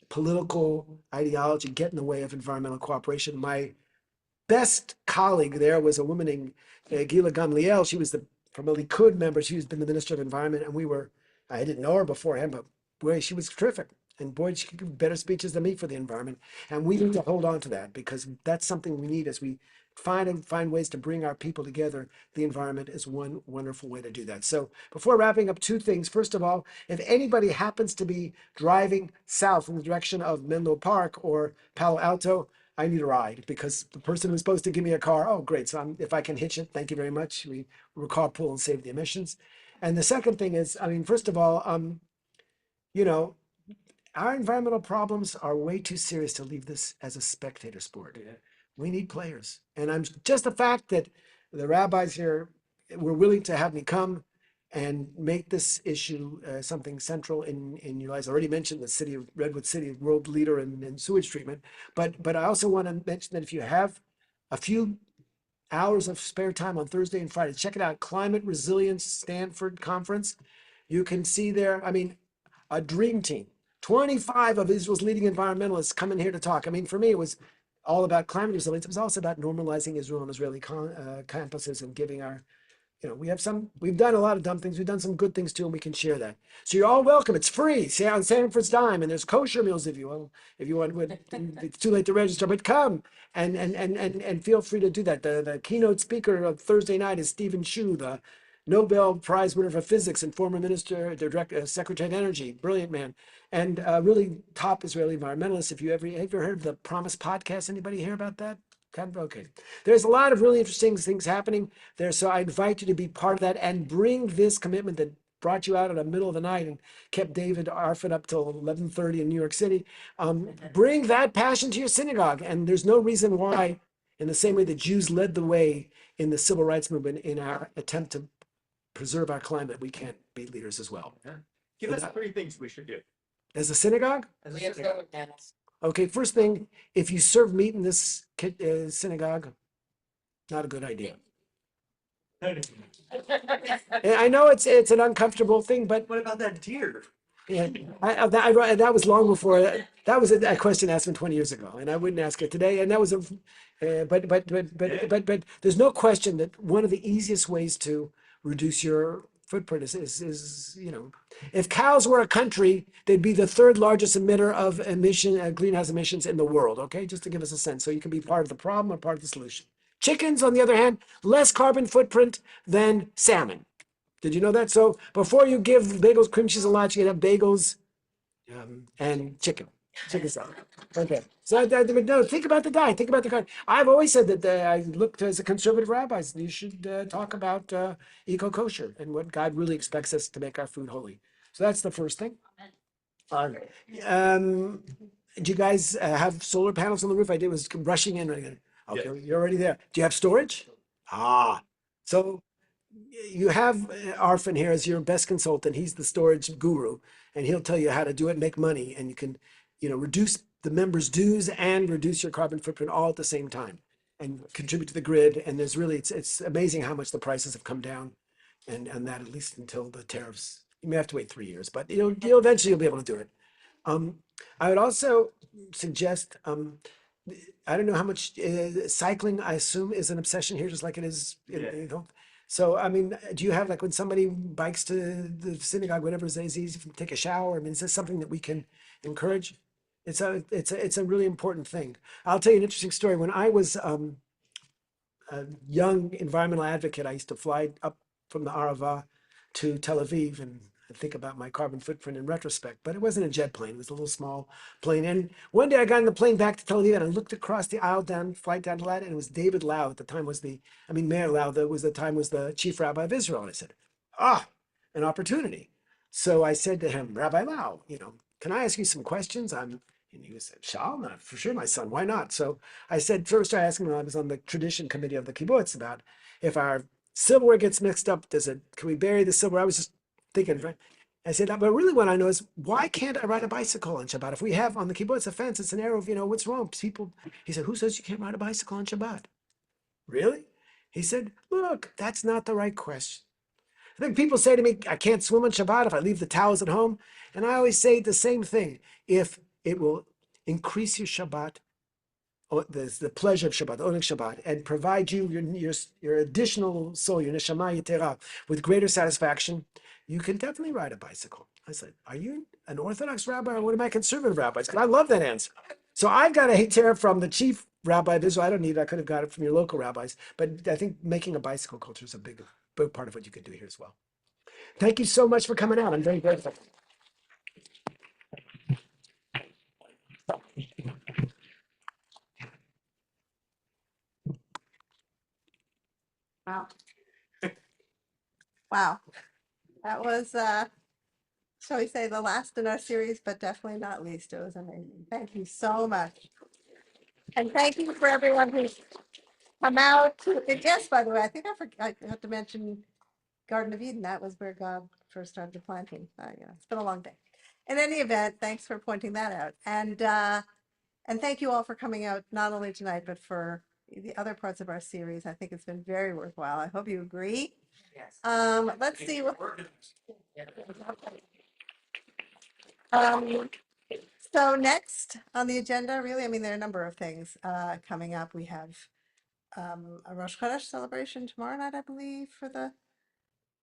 political ideology get in the way of environmental cooperation. My best colleague there was a woman named Gila Gamliel. She was from a Likud member. She was been the Minister of Environment, and I didn't know her beforehand, but boy, she was terrific. And boy, she could give better speeches than me for the environment. And we need to hold on to that because that's something we need as we find ways to bring our people together. The environment is one wonderful way to do that. So before wrapping up, two things. First of all, if anybody happens to be driving south in the direction of Menlo Park or Palo Alto, I need a ride because the person who's supposed to give me a car, oh, great. So if I can hitch it, thank you very much. We'll carpool and save the emissions. And the second thing is, I mean, first of all, our environmental problems are way too serious to leave this as a spectator sport. Yeah. We need players. And I'm just the fact that the rabbis here were willing to have me come and make this issue something central in your lives. I already mentioned the city of Redwood City, world leader in sewage treatment, but I also want to mention that if you have a few hours of spare time on Thursday and Friday, check it out. Climate Resilience Stanford Conference. You can see there, I mean, a dream team. 25 of Israel's leading environmentalists coming here to talk. I mean, for me, it was all about climate resilience. It was also about normalizing Israel and Israeli campuses and giving our, we've done a lot of dumb things. We've done some good things too, and we can share that. So you're all welcome. It's free. See, on Sanford's dime, and there's kosher meals if you want. If you want, it's too late to register, but come and feel free to do that. The keynote speaker of Thursday night is Stephen Shu, the Nobel Prize winner for physics and former minister, director, secretary of energy, brilliant man, and really top Israeli environmentalist. If you ever heard of the Promise podcast, anybody hear about that? Okay. There's a lot of really interesting things happening there. So I invite you to be part of that and bring this commitment that brought you out in the middle of the night and kept David Arfin up till 11:30 in New York City. Bring that passion to your synagogue. And there's no reason why, in the same way that Jews led the way in the civil rights movement in our attempt to preserve our climate, we can't be leaders as well. Give us 3 things we should do. As a synagogue? We have solar panels. Okay, first thing, if you serve meat in this synagogue, not a good idea. And I know it's an uncomfortable thing, but What about that deer? yeah, that was long before. That was a question asked me 20 years ago, and I wouldn't ask it today. And that was but there's no question that one of the easiest ways to reduce your footprint is if cows were a country, they'd be the 3rd largest emitter of greenhouse emissions in the world. Okay, just to give us a sense, so you can be part of the problem or part of the solution. Chickens, on the other hand, less carbon footprint than salmon. Did you know that? So before you give bagels, cream cheese, and lots, you can have bagels and chicken salad. Okay. So no, think about the diet. Think about the kind. I've always said that I look to, as a conservative rabbi, you should talk about eco-kosher and what God really expects us to make our food holy. So that's the first thing. Do you guys have solar panels on the roof? I did was rushing in. Okay, Yeah. you're already there. Do you have storage? So you have Arfin here as your best consultant. He's the storage guru, and he'll tell you how to do it, make money, and you can, reduce the members' dues and reduce your carbon footprint all at the same time, and contribute to the grid. And there's really, it's amazing how much the prices have come down, and that at least until the tariffs. You may have to wait 3 years, but eventually you'll be able to do it. I would also suggest. I don't know how much cycling, I assume, is an obsession here, just like it is, Yeah. So, I mean, do you have, like, when somebody bikes to the synagogue, whatever is easy to take a shower? I mean, is this something that we can encourage? It's a really important thing. I'll tell you an interesting story. When I was a young environmental advocate, I used to fly up from the Arava to Tel Aviv and think about my carbon footprint in retrospect, but it wasn't a jet plane. It was a little small plane. And one day I got in the plane back to Tel Aviv and I looked across the aisle flight down to Latin, and it was David Lau at the time Mayor Lau, was the chief rabbi of Israel. And I said, an opportunity. So I said to him, Rabbi Lau, can I ask you some questions? And he said, Shal, not for sure, my son, why not? So I said, first I asked him when I was on the tradition committee of the kibbutz about if our silverware gets mixed up, can we bury the silverware? I was just thinking, right? I said, but really what I know is, why can't I ride a bicycle on Shabbat? If we have on the kibbutz a fence, it's an arrow of, what's wrong? He said, who says you can't ride a bicycle on Shabbat? Really? He said, look, that's not the right question. I think people say to me, I can't swim on Shabbat if I leave the towels at home. And I always say the same thing. If it will increase your Shabbat, the pleasure of Shabbat, the Oneg Shabbat, and provide you your additional soul, your neshama yetera, with greater satisfaction, you can definitely ride a bicycle. I said, are you an Orthodox rabbi or one of my conservative rabbis? Because I love that answer. So I've got a heter from the chief rabbi of Israel. I don't need it. I could have got it from your local rabbis. But I think making a bicycle culture is a big part of what you can do here as well. Thank you so much for coming out. I'm very grateful. Wow. Wow. That was, shall we say, the last in our series, but definitely not least. It was amazing. Thank you so much. And thank you for everyone who's come out. And yes, by the way, I think I forgot to mention Garden of Eden. That was where God first started planting. It's been a long day. In any event, thanks for pointing that out. And thank you all for coming out, not only tonight, but for the other parts of our series. I think it's been very worthwhile. I hope you agree. Yes. Let's see what. Um, so next on the agenda, really, I mean, there are a number of things coming up. We have a Rosh Chodesh celebration tomorrow night, I believe, for the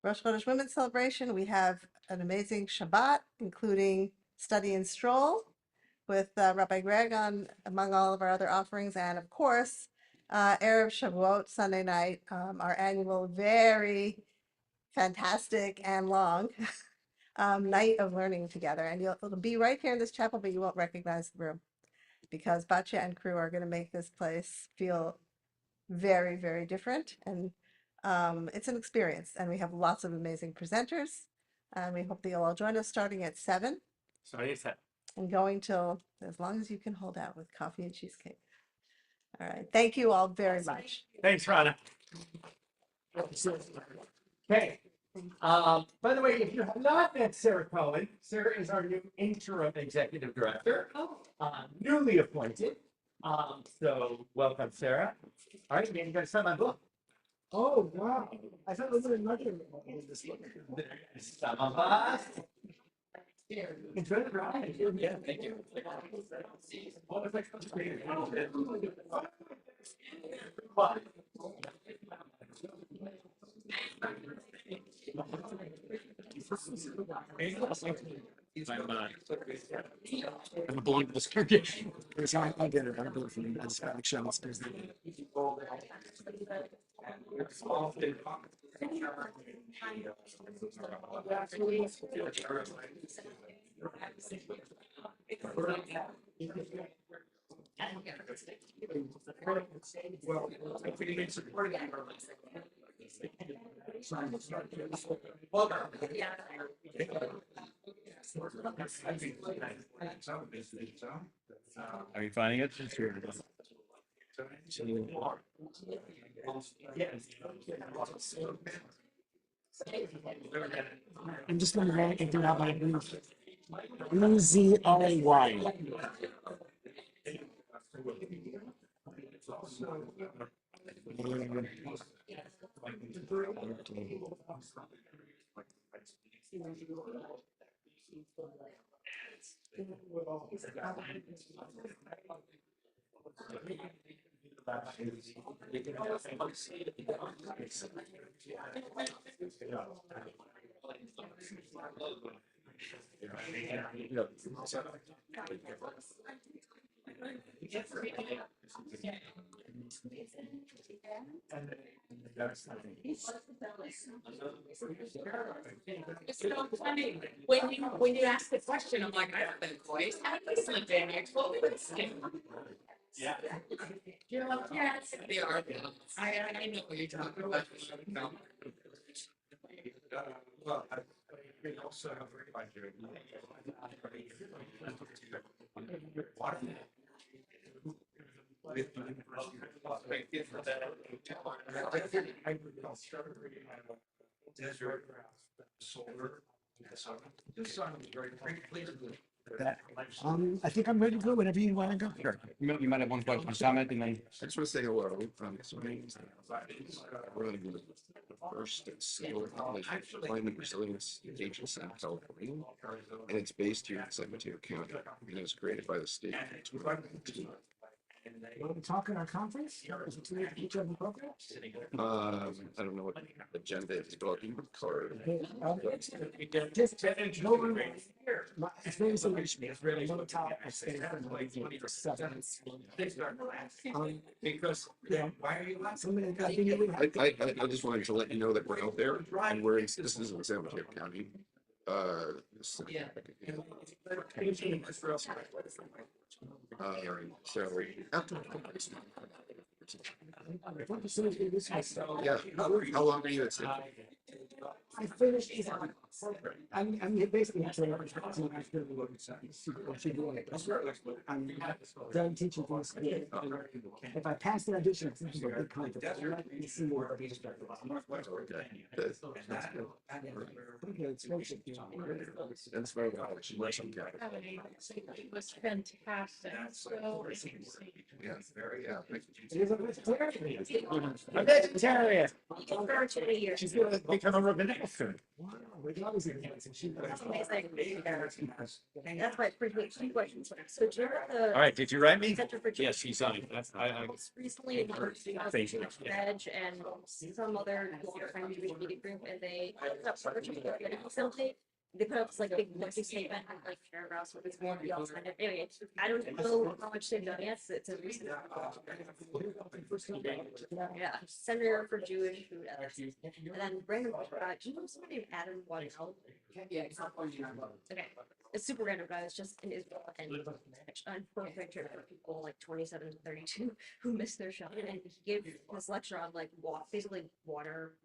Rosh Chodesh Women's Celebration. We have an amazing Shabbat, including study and stroll with Rabbi Greg on among all of our other offerings, and of course, Erev Shavuot Sunday night, our annual very fantastic and long night of learning together. And it'll be right here in this chapel, but you won't recognize the room because Batya and crew are going to make this place feel very, very different. And it's an experience. And we have lots of amazing presenters. And we hope that you'll all join us starting at 7 and going till as long as you can hold out with coffee and cheesecake. All right. Thank you all very much. Thanks, Rana. Okay. By the way, if you have not met Sarah Cohen, Sarah is our new interim executive director, newly appointed. So welcome, Sarah. All right, man, you got to sign my book. Oh, wow. I thought it was another in this book. Some of us. Enjoy the ride. Yeah, thank you. What was I supposed to say? I'm a belong to this congregation. I'll get it. I'll do it for you. I just gotta make sure I'm not supposed to. Are you finding it? I'm just gonna rank and do out my EZRY. It's so funny. When you ask the question, I'm like, I have been voice. How did you slip in? I totally would skip. Yeah. You're like, yes, they are. I know what you're talking about. No. Well, we also have desert, solar. This song is very pleasing. I think I'm ready to go whenever you want to go. Sure. You might have one question, comment, and then. I just want to say hello. So my name is running with the first civil climate resilience agency in California, and it's based here in San Mateo County, and it was created by the state. You want to talk at our conference? Is it too late to each other program? I don't know what agenda is, but you would card. Just no one. It's very similar. It's really no top. I stay for 7 months. Because why are you Somebody got me. I just wanted to let you know that we're out there, and we're in, this is in San Mateo County. Yeah. So after Yeah. how long are you at Stanford? I finished. I'm basically saying I'm done teaching for this school. If I pass the audition, it's a big contest. I'm not going to see where I'll be distracted. Okay, it's friendship. That's very well. She was some guy. It was fantastic. So Yeah, very, yeah. She's a vegetarian. A vegetarian. for 2 years. She's gonna become a rabbinical student. Wow, we're always in Kansas. She That's amazing. That's my pre-PhD questions. So do you know the All right, did you write me? Center for Yes, he's on. I recently announced Veg and some other kind of media group, and they put up something. They put up this like big policy statement and like paragraphs with this more details. And anyway, I don't know how much they've done yet. It's a recent. Yeah, Senator for Jewish Food Ethics. And then Brandon, do you know somebody named Adam Waddell? Yeah, it's not funny. Okay, it's super random, but I was just in Israel and on fourth picture for people like 27 to 32 who missed their shot, and he gave this lecture on like basically water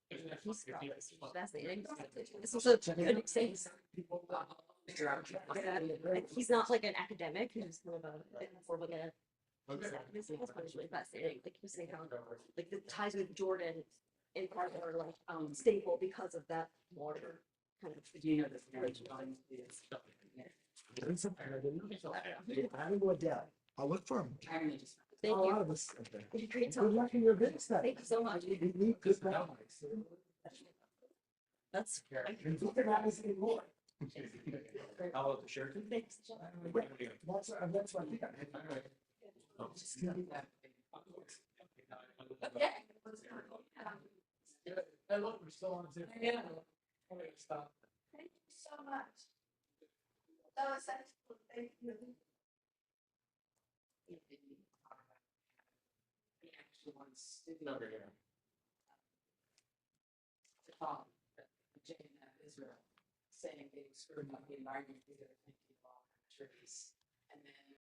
in the peace process, which is fascinating. This is a good example. He's not like an academic; he's more of like a this is really fascinating. Like he was saying how like the ties with Jordan in part are like stable because of that water kind of. You know, this marriage Adam Waddell. I'll look for him. Thank A lot you. of us. You great Good luck in your business study. Thank you so much. You need good balance. That's And look at that as a more. How the Sheraton? thanks. That's what I think. Okay. Hey, look, we're still on Zoom. Yeah. I'm gonna stop. Thank you so much. That was excellent. Thank you. Over here. Israel saying they were screwing up the environment.